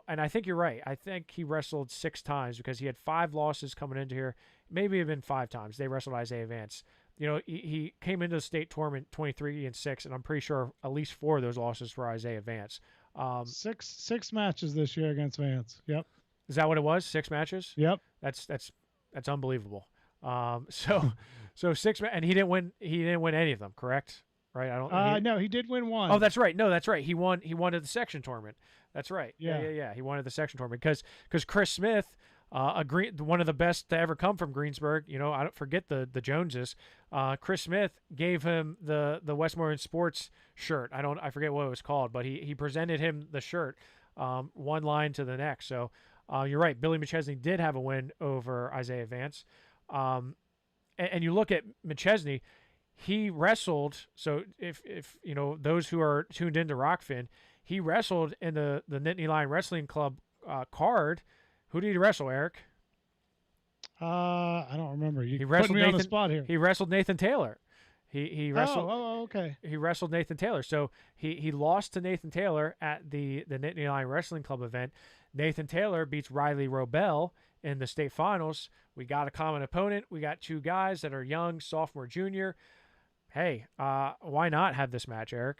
Speaker 1: and I think you're right. I think he wrestled 6 times because he had 5 losses coming into here. Maybe even 5 times. They wrestled Isaiah Vance. He came into the state tournament 23-6, and I'm pretty sure at least 4 of those losses were Isaiah Vance.
Speaker 2: Six matches this year against Vance. Yep.
Speaker 1: Is that what it was? 6 matches?
Speaker 2: Yep.
Speaker 1: That's unbelievable. So 6, and he didn't win any of them, correct? Right?
Speaker 2: No, he did win one.
Speaker 1: Oh, that's right. No, that's right. He won at the section tournament. That's right. Yeah. He won at the section tournament because Chris Smith, one of the best to ever come from Greensburg. I don't forget the Joneses. Chris Smith gave him the Westmoreland Sports shirt. I forget what it was called, but he presented him the shirt, one line to the next. So you're right. Billy McChesney did have a win over Isaiah Vance. And you look at McChesney, he wrestled. So if those who are tuned into Rokfin, he wrestled in the Nittany Lion Wrestling Club card. Who did he wrestle, Eric?
Speaker 2: I don't remember.
Speaker 1: He wrestled
Speaker 2: me
Speaker 1: Nathan,
Speaker 2: on the spot here.
Speaker 1: He wrestled Nathan Taylor. He wrestled.
Speaker 2: Oh, okay.
Speaker 1: He wrestled Nathan Taylor. So he lost to Nathan Taylor at the Nittany Lion Wrestling Club event. Nathan Taylor beats Riley Robel in the state finals. We got a common opponent. We got 2 guys that are young, sophomore, junior. Hey, why not have this match, Eric?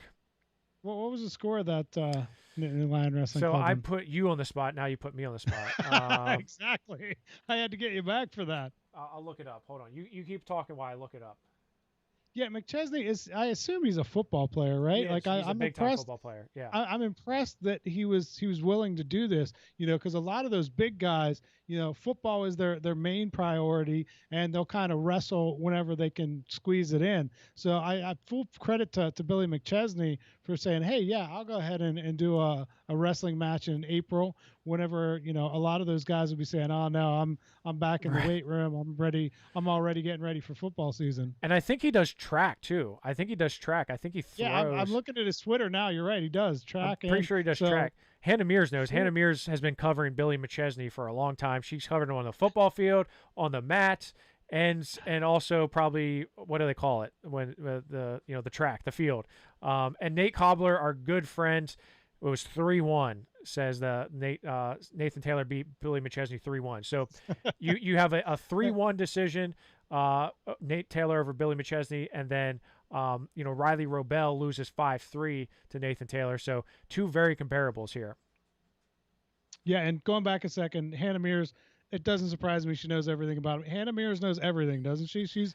Speaker 2: Well, what was the score of that Nittany Lion Wrestling Club?
Speaker 1: So I put you on the spot. Now you put me on the spot.
Speaker 2: Exactly. I had to get you back for that.
Speaker 1: I'll look it up. Hold on. You keep talking while I look it up.
Speaker 2: Yeah, McChesney is. I assume he's a football player, right?
Speaker 1: He's
Speaker 2: I'm
Speaker 1: a big-time
Speaker 2: impressed.
Speaker 1: football player. Yeah,
Speaker 2: I'm impressed that he was willing to do this. Because a lot of those big guys, football is their main priority, and they'll kind of wrestle whenever they can squeeze it in. So I full credit to Billy McChesney for saying, hey, yeah, I'll go ahead and do a wrestling match in April. Whenever a lot of those guys will be saying, oh no, I'm back in the weight room. I'm ready. I'm already getting ready for football season.
Speaker 1: And I think he does track too. I think he does track. I think he throws.
Speaker 2: Yeah, I'm looking at his Twitter now. You're right. He does track.
Speaker 1: I'm pretty sure he does track. Hannah Mears knows. Hannah Mears has been covering Billy McChesney for a long time. She's covered him on the football field, on the mat, and also probably, what do they call it when the track, the field. And Nate Cobbler, our good friend, it was 3-1. Says Nathan Taylor beat Billy McChesney 3-1. So you have a 3-1 decision. Nate Taylor over Billy McChesney, and then Riley Robel loses 5-3 to Nathan Taylor. So 2 very comparables here.
Speaker 2: Yeah, and going back a second, Hannah Mears, it doesn't surprise me she knows everything about him. Hannah Mears knows everything, doesn't she? She's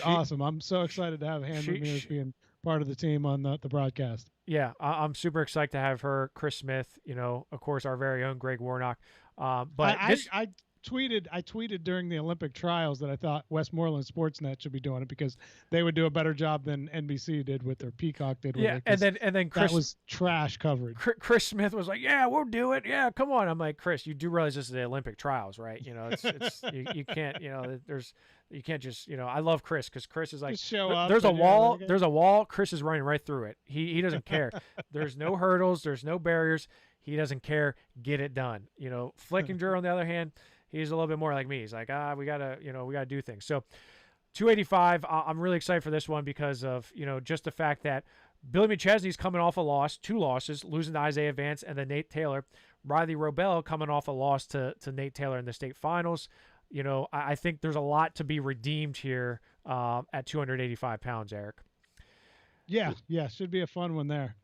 Speaker 2: awesome. I'm so excited to have Hannah Mears being part of the team on the broadcast.
Speaker 1: Yeah, I'm super excited to have her. Chris Smith, of course, our very own Greg Warnock. But
Speaker 2: I tweeted during the Olympic trials that I thought Westmoreland Sportsnet should be doing it because they would do a better job than NBC did with their Peacock did with it.
Speaker 1: And then Chris,
Speaker 2: that was trash coverage.
Speaker 1: Chris Smith was like, "Yeah, we'll do it. Yeah, come on." I'm like, "Chris, you do realize this is the Olympic trials, right? It's you can't, you can't just, I love Chris because Chris is like,
Speaker 2: just show up.
Speaker 1: There's a wall. Chris is running right through it. He doesn't care. There's no hurdles. There's no barriers. He doesn't care. Get it done. Flickinger on the other hand, he's a little bit more like me. He's like, we gotta do things. So 285, I'm really excited for this one because of, just the fact that Billy McChesney's coming off a loss, 2 losses, losing to Isaiah Vance and then Nate Taylor. Riley Robel coming off a loss to Nate Taylor in the state finals. I think there's a lot to be redeemed here at 285 pounds, Eric.
Speaker 2: Yeah, should be a fun one there.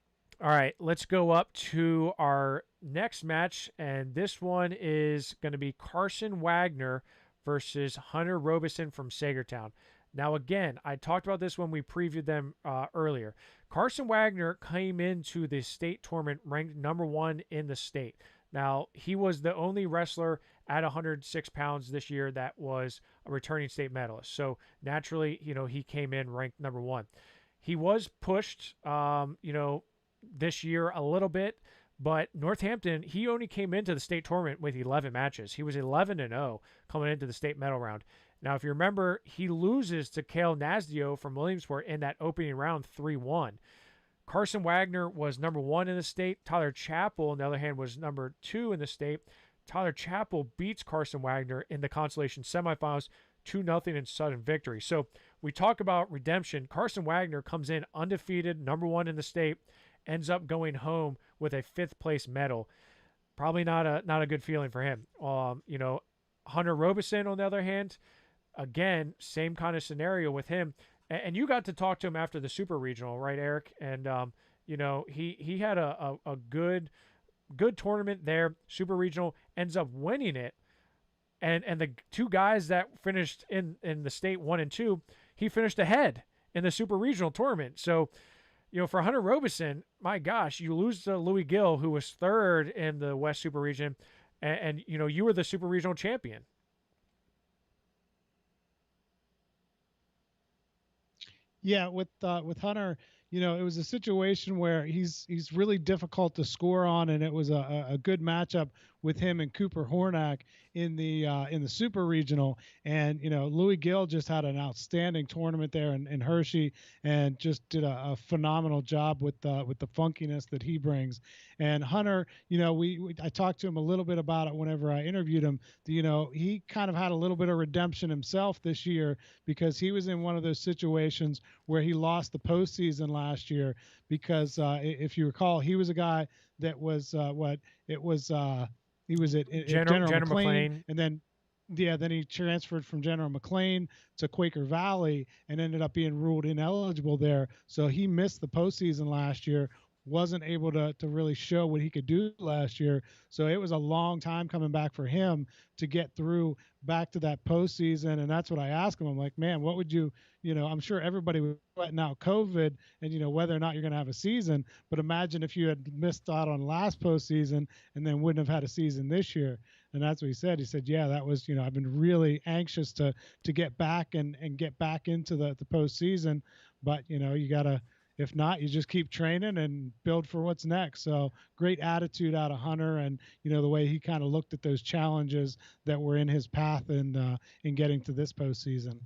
Speaker 1: All right, let's go up to our next match, and this one is going to be Carson Wagner versus Hunter Robeson from Sagertown. Now, again, I talked about this when we previewed them earlier. Carson Wagner came into the state tournament ranked number 1 in the state. Now, he was the only wrestler at 106 pounds this year that was a returning state medalist. So, naturally, he came in ranked number 1. He was pushed, this year a little bit, but Northampton, he only came into the state tournament with 11 matches. He was 11-0 coming into the state medal round. Now, if you remember, he loses to Cale Nasdio from Williamsport in that opening round 3-1. Carson Wagner was number 1 in the state. Tyler Chappell, on the other hand, was number 2 in the state. Tyler Chappell beats Carson Wagner in the consolation semifinals 2-0 in sudden victory. So we talk about redemption. Carson Wagner comes in undefeated, number one in the state, ends up going home with a 5th place medal. Probably not a good feeling for him. Hunter Robeson, on the other hand, again, same kind of scenario with him. And you got to talk to him after the Super Regional, right, Eric? And he had a good tournament there. Super Regional, ends up winning it. And the two guys that finished in the state 1 and 2, he finished ahead in the Super Regional tournament. So, for Hunter Robeson, my gosh, you lose to Louis Gill, who was 3rd in the West Super Region, and you were the Super Regional champion.
Speaker 2: Yeah, with Hunter, it was a situation where he's really difficult to score on, and it was a good matchup with him and Cooper Hornack in the Super Regional. And Louis Gill just had an outstanding tournament there in Hershey, and just did a phenomenal job with the funkiness that he brings. And Hunter, I talked to him a little bit about it whenever I interviewed him. He kind of had a little bit of redemption himself this year, because he was in one of those situations where he lost the postseason last year, because if you recall, he was a guy that was he was at General McLean, and then he transferred from General McLean to Quaker Valley and ended up being ruled ineligible there. So he missed the postseason last year, wasn't able to really show what he could do last year. So it was a long time coming back for him to get through back to that postseason. And that's what I asked him. I'm like, man, what would I'm sure everybody was sweating out COVID and, whether or not you're going to have a season. But imagine if you had missed out on last postseason and then wouldn't have had a season this year. And that's what he said. He said, yeah, that was, I've been really anxious to get back and get back into the postseason. But, you got to, if not, you just keep training and build for what's next. So great attitude out of Hunter, and the way he kind of looked at those challenges that were in his path in getting to this postseason.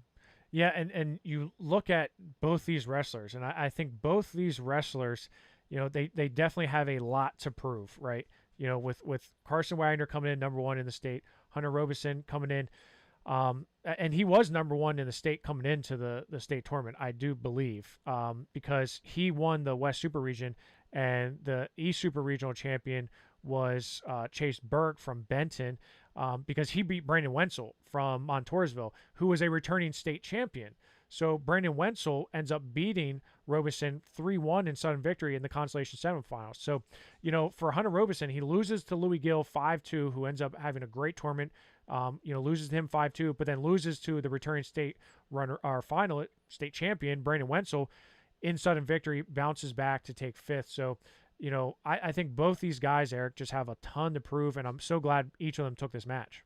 Speaker 1: Yeah, and you look at both these wrestlers, and I think both these wrestlers, they definitely have a lot to prove, right? With Carson Wagner coming in number one in the state, Hunter Robeson coming in. And he was number one in the state coming into the state tournament, I do believe, because he won the West Super Region, and the East Super Regional champion was Chase Burke from Benton, because he beat Brandon Wenzel from Montoursville, who was a returning state champion. So Brandon Wenzel ends up beating Robeson 3-1 in sudden victory in the consolation semifinals. So, for Hunter Robeson, he loses to Louis Gill 5-2, who ends up having a great tournament. Loses to him 5-2, but then loses to the returning state runner, our final state champion, Brandon Wenzel, in sudden victory, bounces back to take 5th. So, I think both these guys, Eric, just have a ton to prove, and I'm so glad each of them took this match.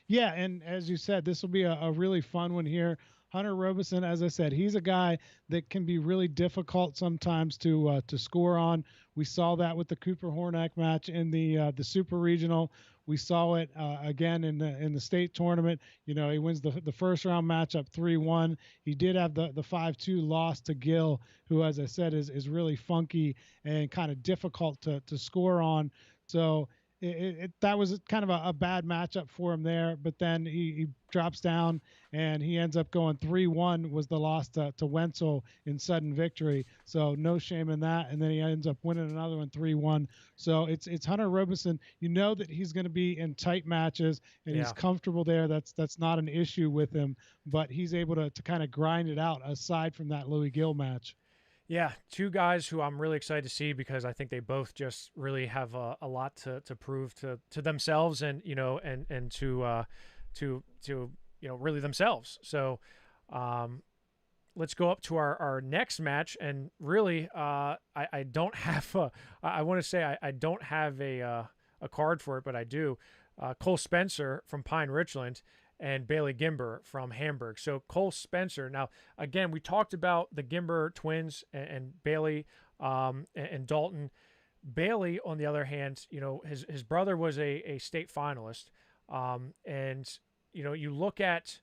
Speaker 2: Yeah, and as you said, this will be a really fun one here. Hunter Robeson, as I said, he's a guy that can be really difficult sometimes to score on. We saw that with the Cooper Hornack match in the Super Regional. We saw it again in the state tournament. He wins the first round matchup 3-1. He did have the 5-2 loss to Gill, who, as I said, is really funky and kind of difficult to score on. So that was kind of a bad matchup for him there. But then he drops down and he ends up going 3-1 was the loss to Wenzel in sudden victory. So no shame in that. And then he ends up winning another one 3-1. So it's Hunter Robeson. That he's going to be in tight matches and he's comfortable there. That's not an issue with him, but he's able to kind of grind it out aside from that Louis Gill match.
Speaker 1: Yeah, two guys who I'm really excited to see, because I think they both just really have a lot to prove to themselves and and to really themselves. So let's go up to our next match, and really I don't have I want to say I don't have a card for it, but I do. Cole Spencer from Pine Richland and Bailey Gimber from Hamburg. So Cole Spencer. Now, again, we talked about the Gimber twins and Bailey and Dalton. Bailey, on the other hand, his brother was a state finalist, and you look at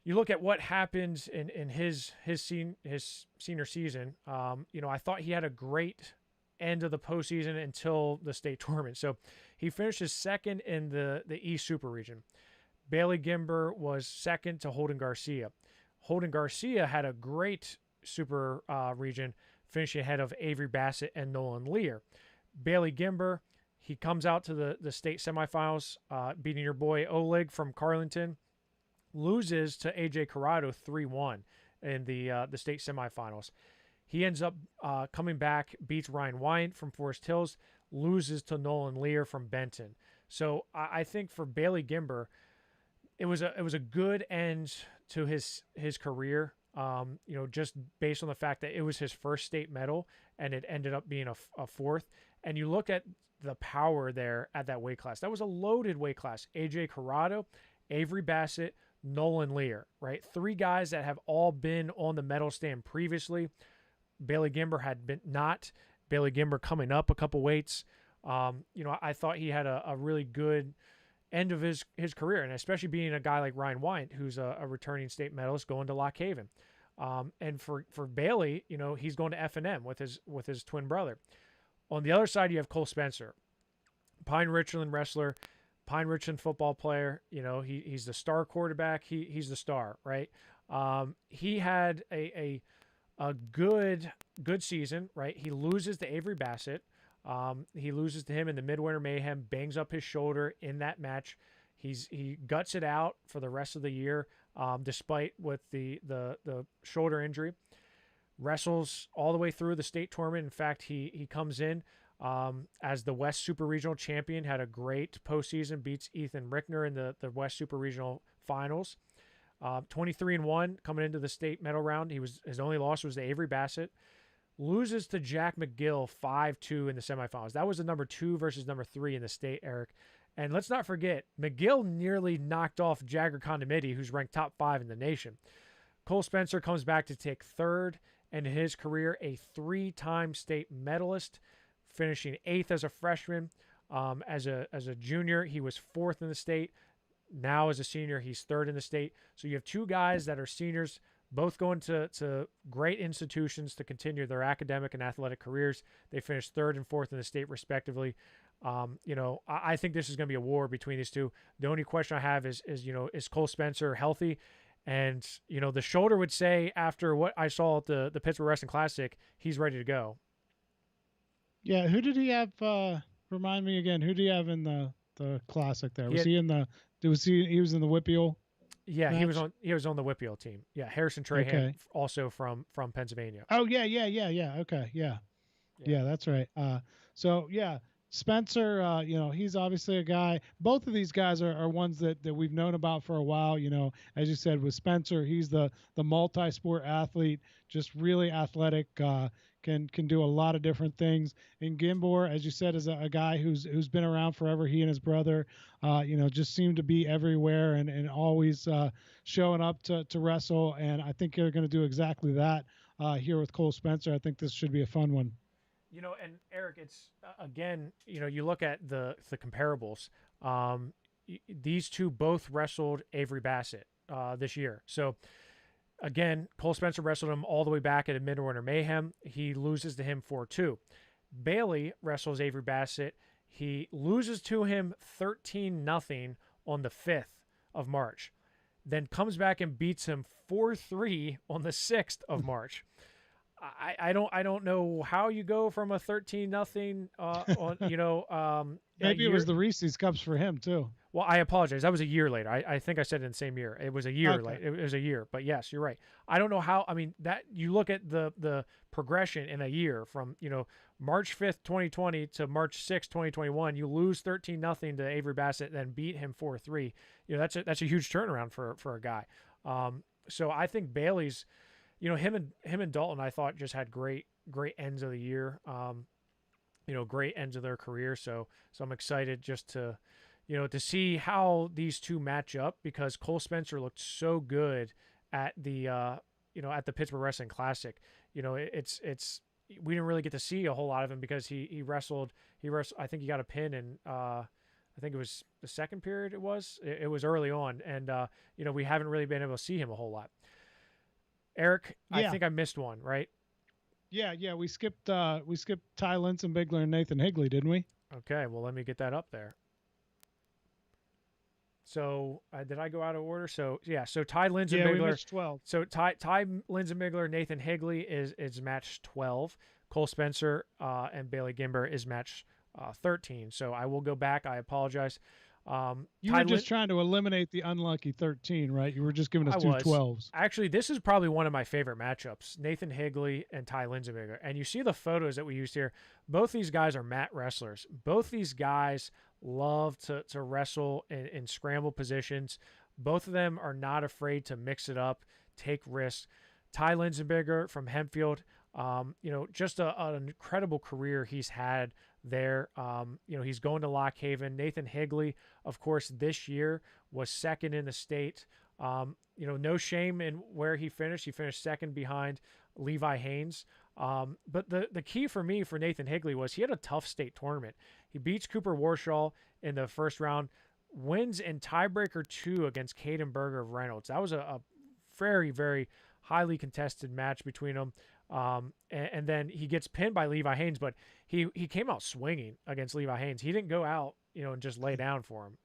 Speaker 1: what happened in his senior season. I thought he had a great end of the postseason until the state tournament. So he finishes second in the East Super Region. Bailey Gimber was second to Holden Garcia. Holden Garcia had a great Super Region, finishing ahead of Avery Bassett and Nolan Lear. Bailey Gimber, he comes out to the state semifinals, beating your boy Oleg from Carlington, loses to AJ Corrado 3-1 in the state semifinals. He ends up coming back, beats Ryan Wyant from Forest Hills, loses to Nolan Lear from Benton. So I think for Bailey Gimber, it was a good end to his career. Just based on the fact that it was his first state medal and it ended up being a fourth. And you look at the power there at that weight class. That was a loaded weight class. AJ Corrado, Avery Bassett, Nolan Lear, right? 3 guys that have all been on the medal stand previously. Bailey Gimber had been not. Bailey Gimber coming up a couple weights. I thought he had a really good end of his career, and especially being a guy like Ryan Wyant, who's a returning state medalist going to Lock Haven. And for Bailey, he's going to F&M with his twin brother. On the other side, you have Cole Spencer, Pine Richland wrestler, Pine Richland football player. He's the star quarterback. He's the star, right? He had a good season, right? He loses to Avery Bassett. He loses to him in the Midwinter Mayhem, bangs up his shoulder in that match. He guts it out for the rest of the year, despite with the shoulder injury. Wrestles all the way through the state tournament. In fact, he comes in as the West Super Regional champion, had a great postseason, beats Ethan Rickner in the West Super Regional finals. 23-1 coming into the state medal round. His only loss was to Avery Bassett. Loses to Jack McGill 5-2 in the semifinals. That was the number 2 versus number 3 in the state, Eric. And let's not forget, McGill nearly knocked off Jagger Condomity, who's ranked top 5 in the nation. Cole Spencer comes back to take third, and in his career, a 3-time state medalist, finishing 8th as a freshman. As a junior, he was 4th in the state. Now as a senior, he's 3rd in the state. So you have 2 guys that are seniors, both going to great institutions to continue their academic and athletic careers. They finished 3rd and 4th in the state, respectively. I think this is going to be a war between these two. The only question I have is Cole Spencer healthy? And, the shoulder would say, after what I saw at the Pittsburgh Wrestling Classic, he's ready to go.
Speaker 2: Yeah, who did he have? Remind me again. Who did he have in the Classic there? Was he in the Whippeal?
Speaker 1: Yeah,
Speaker 2: match?
Speaker 1: he was on the Whippeal team. Yeah, Harrison Trahan, also from Pennsylvania.
Speaker 2: Oh yeah. Okay, yeah, that's right. Spencer, he's obviously a guy. Both of these guys are ones that we've known about for a while. As you said, with Spencer, he's the multi-sport athlete, just really athletic, can do a lot of different things. And Gimbor, as you said, is a guy who's been around forever. He and his brother, just seem to be everywhere and always showing up to wrestle. And I think they're going to do exactly that here with Cole Spencer. I think this should be a fun one.
Speaker 1: And Eric, it's again, you look at the comparables. These two both wrestled Avery Bassett this year. So again, Cole Spencer wrestled him all the way back at a Midwinter Mayhem. He loses to him 4-2. Bailey wrestles Avery Bassett. He loses to him 13-0 on the 5th of March. Then comes back and beats him 4-3 on the 6th of March. I don't know how you go from a 13-0 on
Speaker 2: maybe it was the Reese's Cups for him too.
Speaker 1: Well, I apologize. That was a year later. I think I said it in the same year. It was a year late. It was a year, but yes, you're right. I don't know how. I mean, that you look at the progression in a year from March 5th, 2020 to March 6th, 2021. You lose 13-0 to Avery Bassett, then beat him 4-3. That's a huge turnaround for a guy. So I think Bailey's. Him and Dalton, I thought, just had great ends of the year. Great ends of their career. So I'm excited just to see how these two match up, because Cole Spencer looked so good at the at the Pittsburgh Wrestling Classic. It's we didn't really get to see a whole lot of him because he wrestled. I think he got a pin in. I think it was the second period. It was early on, and we haven't really been able to see him a whole lot. Eric, I think I missed one, right?
Speaker 2: Yeah. We skipped Ty Linsenbigler and Nathan Higley, didn't we?
Speaker 1: Okay, well, let me get that up there. So did I go out of order? So yeah, so Ty
Speaker 2: Yeah, we
Speaker 1: Linsenbigler.
Speaker 2: missed 12.
Speaker 1: So Ty Linsenbigler, Nathan Higley is match 12. Cole Spencer and Bailey Gimber is match 13. So I will go back. I apologize.
Speaker 2: You were just trying to eliminate the unlucky 13, right? You were just giving us
Speaker 1: I
Speaker 2: two
Speaker 1: was
Speaker 2: 12s.
Speaker 1: actually, this is probably one of my favorite matchups: Nathan Higley and Ty Linsenbigler. And you see the photos that we used here. Both these guys are mat wrestlers. Both these guys love to wrestle in scramble positions. Both of them are not afraid to mix it up, take risks. Ty Linsenbigler from Hempfield, just an incredible career he's had there. He's going to Lock Haven. Nathan Higley, of course, this year was second in the state. No shame in where he finished. He finished second behind Levi Haynes. But the key for me for Nathan Higley was he had a tough state tournament. He beats Cooper Warshaw in the first round, wins in tiebreaker 2 against Caden Berger of Reynolds. That was a very, very highly contested match between them. And then he gets pinned by Levi Haynes, but he came out swinging against Levi Haynes. He didn't go out, and just lay down for him.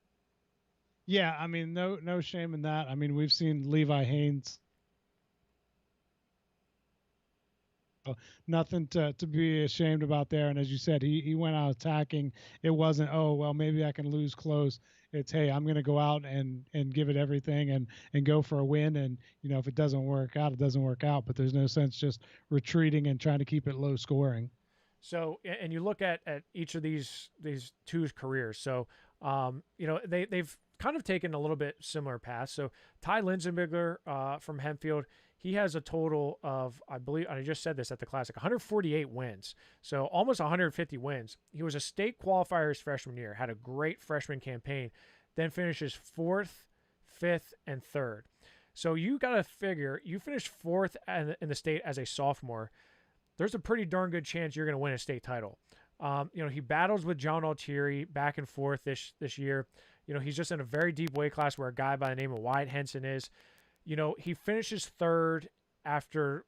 Speaker 2: Yeah, I mean, no shame in that. I mean, we've seen Levi Haynes. Nothing to be ashamed about there. And as you said, he went out attacking. It wasn't, oh, well, maybe I can lose close. It's, hey, I'm going to go out and give it everything and go for a win. And, if it doesn't work out, it doesn't work out. But there's no sense just retreating and trying to keep it low scoring.
Speaker 1: So, and you look at each of these two's careers. So, they've kind of taken a little bit similar paths. So Ty Linsenbigler from Hempfield, he has a total of, I believe, I just said this at the Classic, 148 wins. So almost 150 wins. He was a state qualifier his freshman year, had a great freshman campaign, then finishes 4th, 5th, and 3rd. So you got to figure, you finished 4th in the state as a sophomore, there's a pretty darn good chance you're going to win a state title. He battles with John Altieri back and forth this year. He's just in a very deep weight class where a guy by the name of Wyatt Henson is. He finishes 3rd after,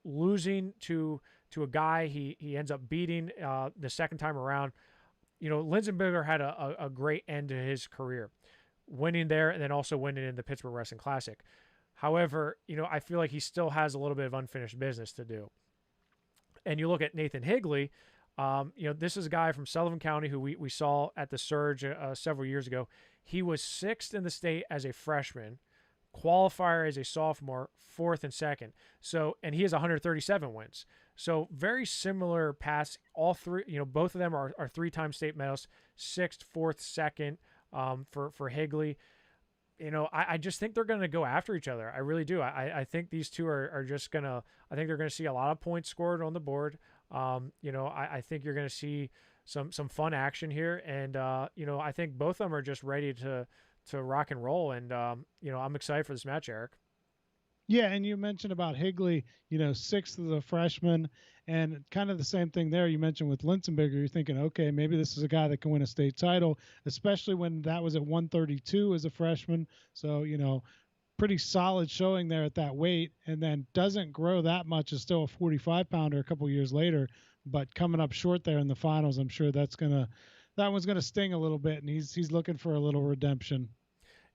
Speaker 1: losing to a guy he ends up beating the second time around. Linsenbigler had a great end to his career, winning there and then also winning in the Pittsburgh Wrestling Classic. However, I feel like he still has a little bit of unfinished business to do. And you look at Nathan Higley, this is a guy from Sullivan County who we saw at the Surge several years ago. He was 6th in the state as a freshman, qualifier as a sophomore, 4th and 2nd. So, and he has 137 wins. So very similar paths. All three, both of them are 3-time state medals, 6th, 4th, 2nd for Higley. I just think they're going to go after each other. I really do. I think these two are just going to, I think they're going to see a lot of points scored on the board. I think you're going to see some fun action here. And, I think both of them are just ready to rock and roll. And, I'm excited for this match, Eric.
Speaker 2: Yeah, and you mentioned about Higley, 6th as a freshman, and kind of the same thing there. You mentioned with Linsenbigler, you're thinking, okay, maybe this is a guy that can win a state title, especially when that was at 132 as a freshman. So, pretty solid showing there at that weight, and then doesn't grow that much, is still a 45-pounder a couple years later, but coming up short there in the finals, I'm sure that one's gonna sting a little bit, and he's looking for a little redemption.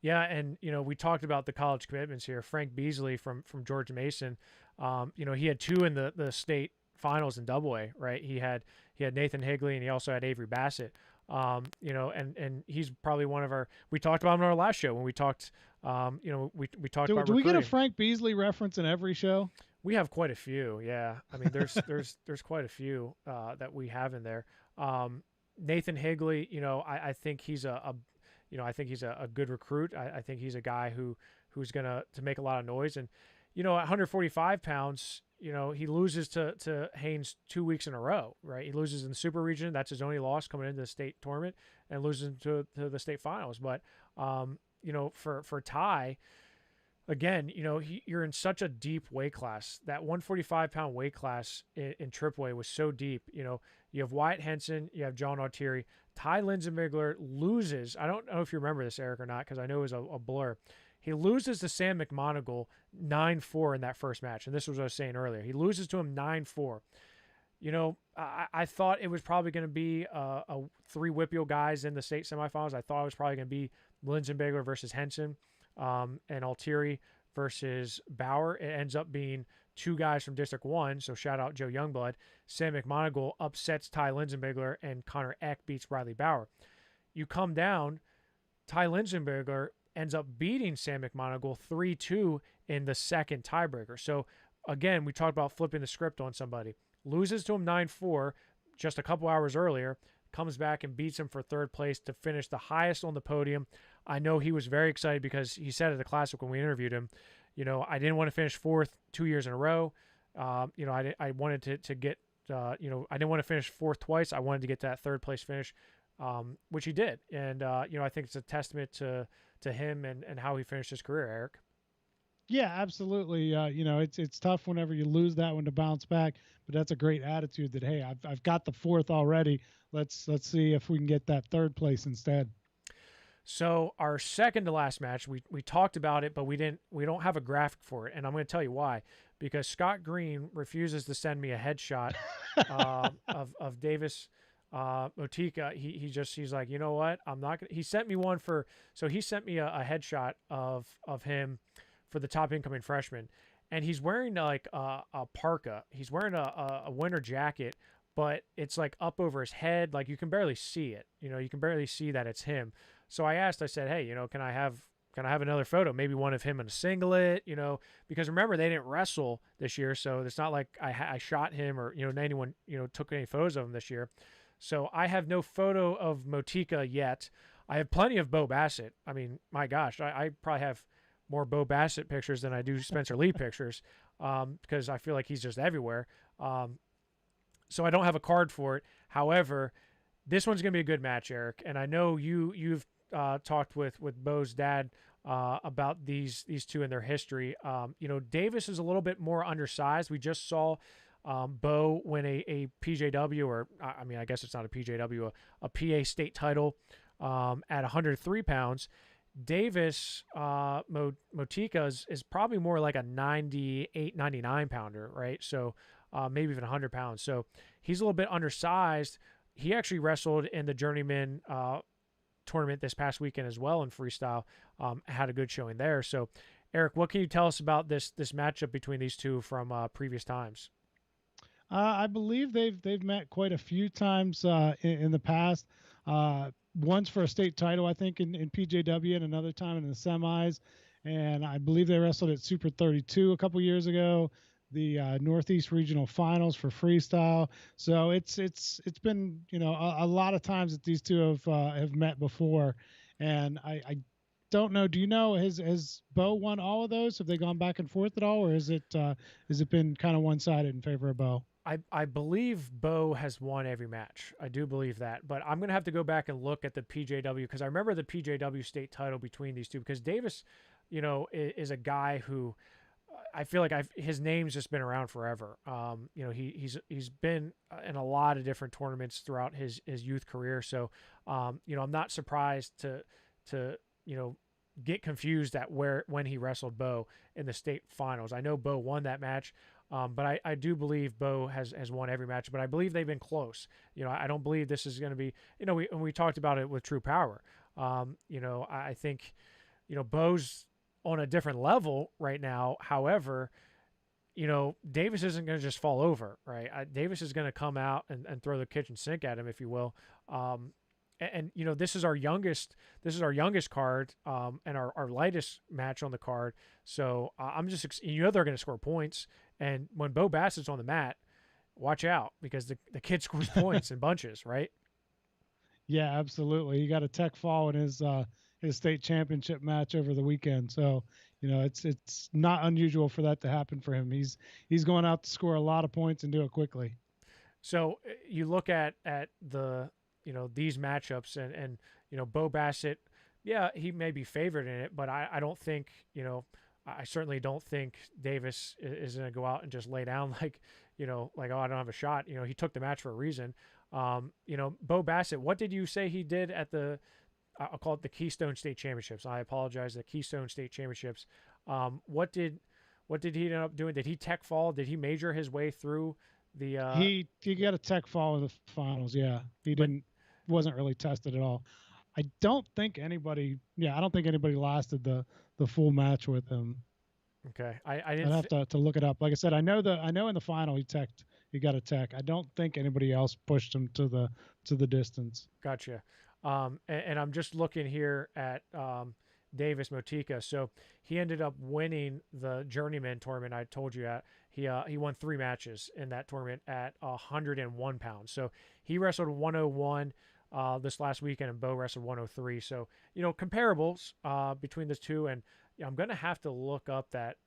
Speaker 1: Yeah, and we talked about the college commitments here. Frank Beasley from George Mason, he had 2 in the state finals in Double-A, right? He had Nathan Higley, and he also had Avery Bassett. And he's probably one of our. We talked about him on our last show when we talked. We talked about.
Speaker 2: Do we
Speaker 1: recruiting.
Speaker 2: get a Frank Beasley reference in every show?
Speaker 1: We have quite a few. Yeah, I mean, there's quite a few that we have in there. Nathan Higley, I think he's I think he's a good recruit. I think he's a guy who's gonna make a lot of noise. And at 145 pounds, he loses to Haynes 2 weeks in a row, right? He loses in the Super Region. That's his only loss coming into the state tournament, and loses to the state finals. But for Ty, again, you're in such a deep weight class. That 145-pound weight class in AAA was so deep. You have Wyatt Henson, you have John Altieri. Ty Linsenbigler loses. I don't know if you remember this, Eric, or not, because I know it was a blur. He loses to Sam McMonagle 9-4 in that first match. And this was what I was saying earlier. He loses to him 9-4. You know, I thought it was probably going to be a 3 Whippeal guys in the state semifinals. I thought it was probably going to be Linsenbagler versus Henson, and Altieri versus Bauer. It ends up being 2 guys from District 1, so shout out Joe Youngblood. Sam McMonagle upsets Ty Linsenbagler, and Connor Eck beats Riley Bauer. You come down, Ty Linsenbagler ends up beating Sam McMonagle 3-2 in the second tiebreaker. So, again, we talked about flipping the script on somebody. Loses to him 9-4 just a couple hours earlier, comes back and beats him for third place to finish the highest on the podium. I know he was very excited because he said at the Classic when we interviewed him, you know, I didn't want to finish 4th 2 years in a row. You know, I wanted to get, you know, I didn't want to finish 4th twice. I wanted to get that third place finish, which he did. And, you know, I think it's a testament to him and how he finished his career, Eric.
Speaker 2: Yeah, absolutely. You know, it's tough whenever you lose that one to bounce back, but that's a great attitude that, hey, I've got the 4th already. Let's see if we can get that 3rd place instead.
Speaker 1: So our second to last match, we talked about it, but we don't have a graphic for it, and I'm going to tell you why. Because Scott Green refuses to send me a headshot of Davis Motika. He's like, you know what? I'm not gonna. He sent me one so he sent me a headshot of him for the top incoming freshman, and he's wearing like a parka. He's wearing a winter jacket, but it's like up over his head, like you can barely see it. You know, you can barely see that it's him. So I said, hey, you know, can I have another photo? Maybe one of him in a singlet, you know, because remember they didn't wrestle this year, so it's not like I shot him or, you know, anyone, you know, took any photos of him this year. So I have no photo of Motika yet. I have plenty of Bo Bassett. I mean, my gosh, I probably have more Bo Bassett pictures than I do Spencer Lee pictures, because I feel like he's just everywhere. So I don't have a card for it. However, this one's going to be a good match, Eric. And I know you've talked with Bo's dad about these two and their history. You know, Davis is a little bit more undersized. We just saw Bo win a PJW, or I mean, I guess it's not a PJW, a PA state title at 103 pounds. Davis Motika is probably more like a 98, 99 pounder, right? So maybe even 100 pounds. So he's a little bit undersized. He actually wrestled in the Journeyman tournament this past weekend as well in freestyle. Had a good showing there. So, Eric, what can you tell us about this matchup between these two from previous times?
Speaker 2: I believe they've met quite a few times in the past. Once for a state title, I think, in PJW, and another time in the semis. And I believe they wrestled at Super 32 a couple years ago, the Northeast Regional Finals for freestyle. So it's been, you know, a lot of times that these two have met before. And I don't know. Do you know, has Bo won all of those? Have they gone back and forth at all, or has it been kind of one-sided in favor of Bo?
Speaker 1: I believe Bo has won every match. I do believe that. But I'm going to have to go back and look at the PJW, because I remember the PJW state title between these two, because Davis, you know, is a guy who I feel like his name's just been around forever. You know, he's been in a lot of different tournaments throughout his youth career. So, you know, I'm not surprised to you know, get confused at when he wrestled Bo in the state finals. I know Bo won that match. But I do believe Bo has won every match, but I believe they've been close. You know, I don't believe this is going to be, you know, we talked about it with True Power. You know, I think, you know, Bo's on a different level right now. However, you know, Davis isn't going to just fall over, right? Davis is going to come out and throw the kitchen sink at him, if you will. And you know, this is our youngest card, and our lightest match on the card. So I'm just, you know, they're going to score points. And when Bo Bassett's on the mat, watch out, because the kid scores points in bunches, right?
Speaker 2: Yeah, absolutely. He got a tech fall in his state championship match over the weekend. So, you know, it's not unusual for that to happen for him. He's going out to score a lot of points and do it quickly.
Speaker 1: So you look at the, you know, these matchups and you know, Bo Bassett, yeah, he may be favored in it, but I don't think, you know, I certainly don't think Davis is going to go out and just lay down like, you know, like, oh, I don't have a shot. You know, he took the match for a reason. You know, Bo Bassett, what did you say he did at the I'll call it the Keystone State Championships. I apologize, the Keystone State Championships. What did he end up doing? Did he tech fall? Did he major his way through the?
Speaker 2: He got a tech fall in the finals. Yeah, he
Speaker 1: But
Speaker 2: wasn't really tested at all. I don't think anybody. Yeah, I don't think anybody lasted the full match with him.
Speaker 1: okay, I
Speaker 2: I'd
Speaker 1: didn't.
Speaker 2: have to look it up. Like I said, I know in the final he got a tech. I don't think anybody else pushed him to the distance.
Speaker 1: Gotcha. And I'm just looking here at Davis Motika. So he ended up winning the journeyman tournament I told you at. He won 3 matches in that tournament at 101 pounds. So he wrestled 101 this last weekend, and Bo wrestled 103. So comparables between the two. And I'm gonna have to look up that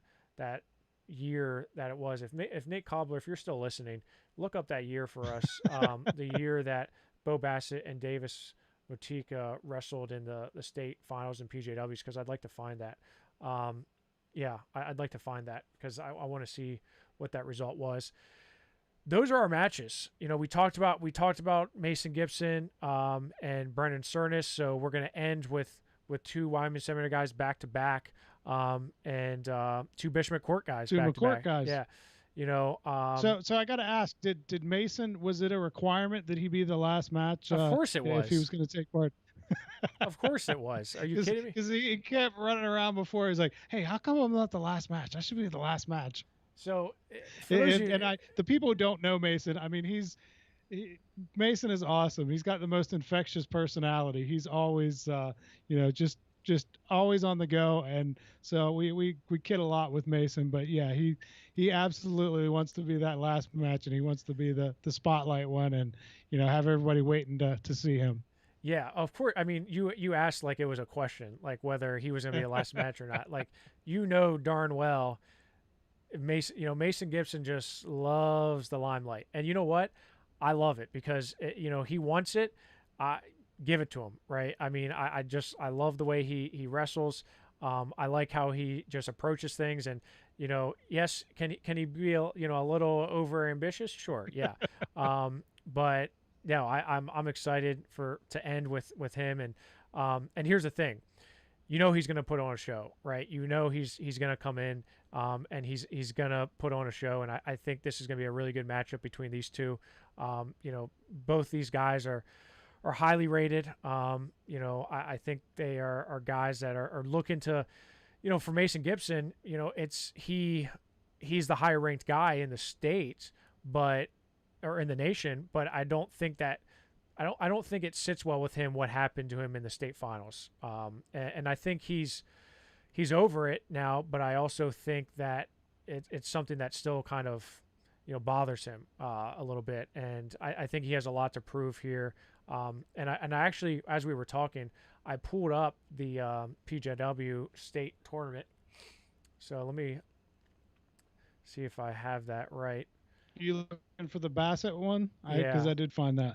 Speaker 1: year that it was. If Nate Cobbler, if you're still listening, look up that year for us. The year that Bo Bassett and Davis Motika wrestled in the state finals in PJWs, because I'd like to find that. I'd like to find that because I want to see what that result was. Those are our matches. We talked about Mason Gibson and Brendan Cernis, so we're going to end with 2 Wyoming Seminary guys back to back, and 2 Bishop McCourt guys back to back.
Speaker 2: Guys.
Speaker 1: Yeah.
Speaker 2: So I got to ask, did Mason, was it a requirement that he be the last match?
Speaker 1: Of course it was.
Speaker 2: If he was going to take part.
Speaker 1: Of course it was. Are you kidding me?
Speaker 2: Because he kept running around before. He's like, hey, how come I'm not the last match? I should be the last match.
Speaker 1: So,
Speaker 2: the people who don't know Mason, I mean, Mason is awesome. He's got the most infectious personality. He's always, just always on the go. And so we kid a lot with Mason, but yeah, he absolutely wants to be that last match, and he wants to be the spotlight one, and have everybody waiting to see him.
Speaker 1: Yeah, of course. I mean, you asked like it was a question, like whether he was going to be the last match or not. Like, darn well, Mason Gibson just loves the limelight. And you know what? I love it because, he wants it. Give it to him, right? I mean, I love the way he wrestles. I like how he just approaches things, and yes, can he be a little over ambitious? Sure, yeah. But no, I'm excited to end with him, and here's the thing, he's going to put on a show, right? He's going to come in, and he's going to put on a show, and I think this is going to be a really good matchup between these two. Both these guys are highly rated. I think they are guys that are looking to, for Mason Gibson, he's the higher ranked guy in the state, or in the nation, but I don't think it sits well with him what happened to him in the state finals. And I think he's over it now, but I also think that it's something that still kind of, bothers him a little bit. And I think he has a lot to prove here. And I actually, as we were talking, I pulled up the PJW state tournament. So let me see if I have that right.
Speaker 2: You looking for the Bassett one?
Speaker 1: Yeah.
Speaker 2: Because I did find that.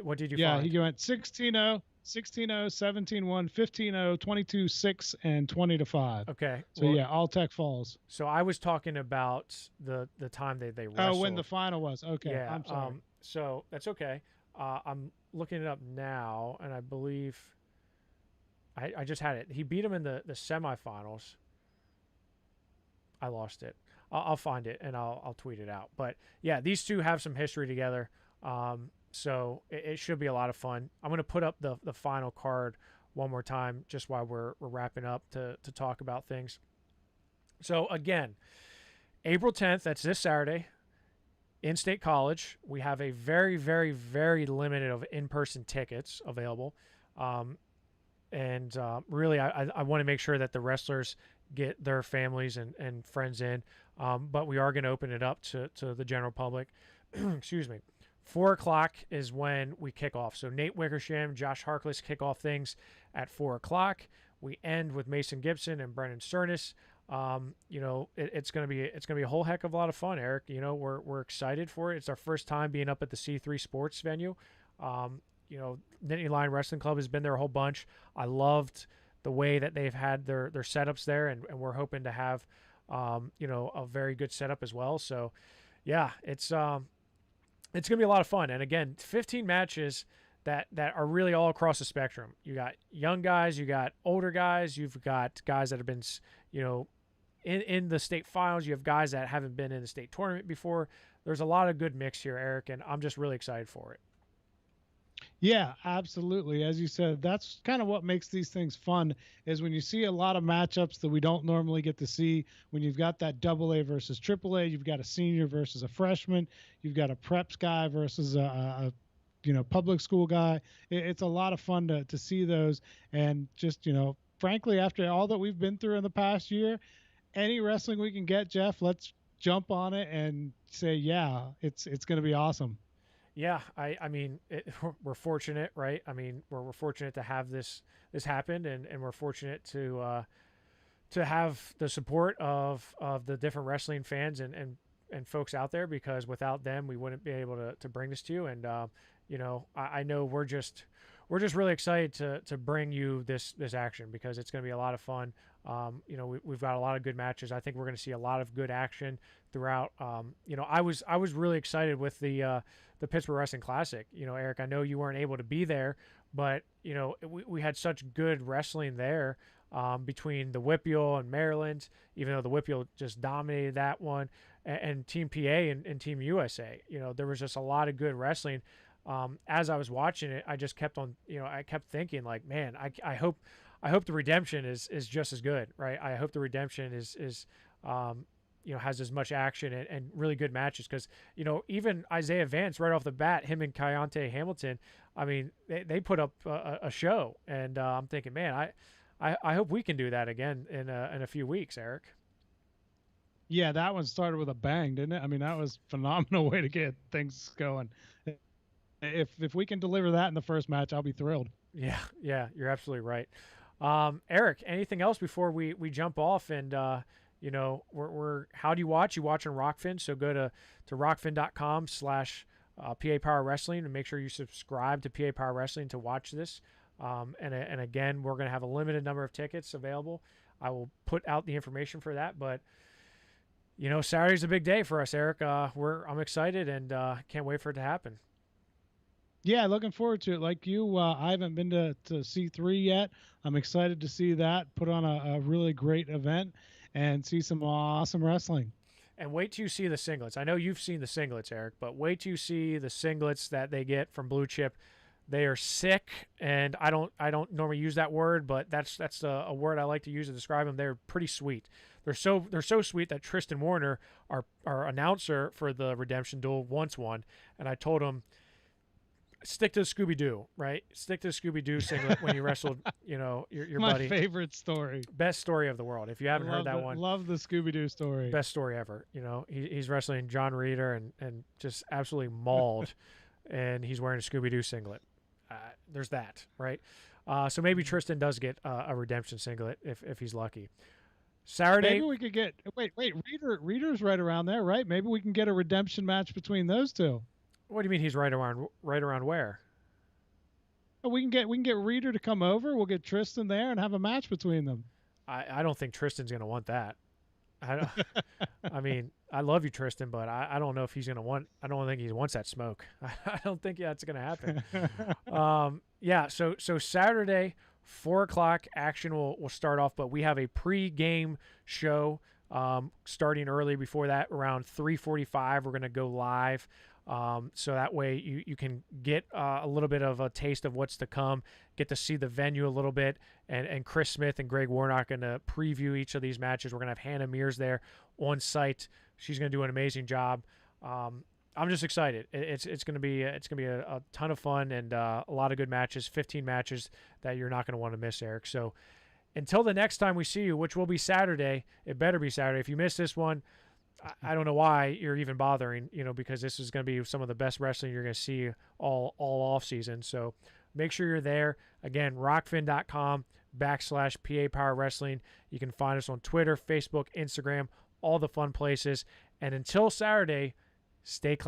Speaker 1: What did you
Speaker 2: find?
Speaker 1: Yeah,
Speaker 2: he went 16-0, 16-0, 17-1, 15-0, 22-6, and 20-5.
Speaker 1: Okay.
Speaker 2: So yeah, all tech falls.
Speaker 1: So I was talking about the time they wrestled.
Speaker 2: Oh, when the final was. Okay.
Speaker 1: Yeah.
Speaker 2: I'm sorry.
Speaker 1: So that's okay. I'm looking it up now, and I believe I just had it. He beat him in the semifinals. I lost it. I'll find it and I'll tweet it out. But yeah, these two have some history together. So it should be a lot of fun. I'm going to put up the final card one more time just while we're wrapping up to talk about things. So again, April 10th, that's this Saturday, in State College. We have a very, very, very limited of in-person tickets available. Really, I want to make sure that the wrestlers get their families and friends in. But we are going to open it up to the general public. Excuse me. 4:00 is when we kick off. So Nate Wickersham, Josh Harkless kick off things at 4:00. We end with Mason Gibson and Brendan Cernis. It's gonna be a whole heck of a lot of fun, Eric. We're excited for it. It's our first time being up at the C3 Sports venue. Nittany Lion Wrestling Club has been there a whole bunch. I loved the way that they've had their setups there, and we're hoping to have a very good setup as well. So yeah, it's gonna be a lot of fun. And again, 15 matches. that are really all across the spectrum. You got young guys, you got older guys, you've got guys that have been, you know, in the state finals. You have guys that haven't been in the state tournament before. There's a lot of good mix here, Eric, and I'm just really excited for it.
Speaker 2: Yeah, absolutely. As you said, that's kind of what makes these things fun is when you see a lot of matchups that we don't normally get to see. When you've got that AA versus AAA, you've got a senior versus a freshman, you've got a preps guy versus a public school guy. It's a lot of fun to see those. And just, frankly, after all that we've been through in the past year, any wrestling we can get, Jeff, let's jump on it and say, yeah, it's going to be awesome.
Speaker 1: Yeah, I mean, we're fortunate, right? I mean, we're fortunate to have this happen, and we're fortunate to have the support of the different wrestling fans and folks out there, because without them, we wouldn't be able to bring this to you. And I know we're just really excited to bring you this action, because it's going to be a lot of fun. We've got a lot of good matches. I think we're going to see a lot of good action throughout. I was really excited with the Pittsburgh Wrestling Classic. Eric, I know you weren't able to be there, but we had such good wrestling there, between the Whippeal and Maryland, even though the Whippeal just dominated that one, and Team PA and Team USA. There was just a lot of good wrestling. As I was watching it, I just kept on, I kept thinking, like, man, I hope the Redemption is just as good, right? I hope the Redemption is has as much action and really good matches, because even Isaiah Vance, right off the bat, him and Kayonte Hamilton, I mean, they put up a show, and I'm thinking, man, I hope we can do that again in a few weeks, Eric.
Speaker 2: Yeah, that one started with a bang, didn't it? I mean, that was a phenomenal way to get things going. If we can deliver that in the first match, I'll be thrilled.
Speaker 1: Yeah, you're absolutely right. Eric, anything else before we jump off? And we're how do you watch? You watch on Rokfin, so go to rokfin.com/PA Power Wrestling and make sure you subscribe to PA Power Wrestling to watch this. And again, we're going to have a limited number of tickets available. I will put out the information for that, but Saturday's a big day for us, Eric. I'm excited and can't wait for it to happen.
Speaker 2: Yeah, looking forward to it. Like you, I haven't been to C3 yet. I'm excited to see that, put on a really great event, and see some awesome wrestling.
Speaker 1: And wait till you see the singlets. I know you've seen the singlets, Eric, but wait till you see the singlets that they get from Blue Chip. They are sick, and I don't normally use that word, but that's a word I like to use to describe them. They're pretty sweet. They're so sweet that Tristan Warner, our announcer for the Redemption Duel, wants one, and I told him, stick to the Scooby-Doo, right? Stick to the Scooby-Doo singlet when you wrestled, your buddy.
Speaker 2: My favorite story.
Speaker 1: Best story of the world. If you haven't heard that one.
Speaker 2: Love the Scooby-Doo story.
Speaker 1: Best story ever. He's wrestling John Reeder and just absolutely mauled, and he's wearing a Scooby-Doo singlet. There's that, right? So maybe Tristan does get a Redemption singlet if he's lucky. Saturday.
Speaker 2: Maybe we could get wait. Reeder's right around there, right? Maybe we can get a Redemption match between those two.
Speaker 1: What do you mean he's right around where?
Speaker 2: We can get Reeder to come over. We'll get Tristan there and have a match between them.
Speaker 1: I don't think Tristan's gonna want that. I mean, I love you, Tristan, but I don't know if he's gonna want. I don't think he wants that smoke. I don't think that's gonna happen. So Saturday, 4:00 action will start off, but we have a pre-game show starting early. Before that, around 3:45, we're gonna go live. So that way you can get a little bit of a taste of what's to come, get to see the venue a little bit, and Chris Smith and Greg Warnock going to preview each of these matches. We're going to have Hannah Mears there on site. She's going to do an amazing job. I'm just excited. It's going to be a ton of fun and a lot of good matches, 15 matches that you're not going to want to miss, Eric. So until the next time we see you, which will be Saturday, it better be Saturday. If you miss this one, I don't know why you're even bothering, because this is going to be some of the best wrestling you're going to see all off season. So make sure you're there. Again, rokfin.com/PA Power Wrestling. You can find us on Twitter, Facebook, Instagram, all the fun places. And until Saturday, stay classy.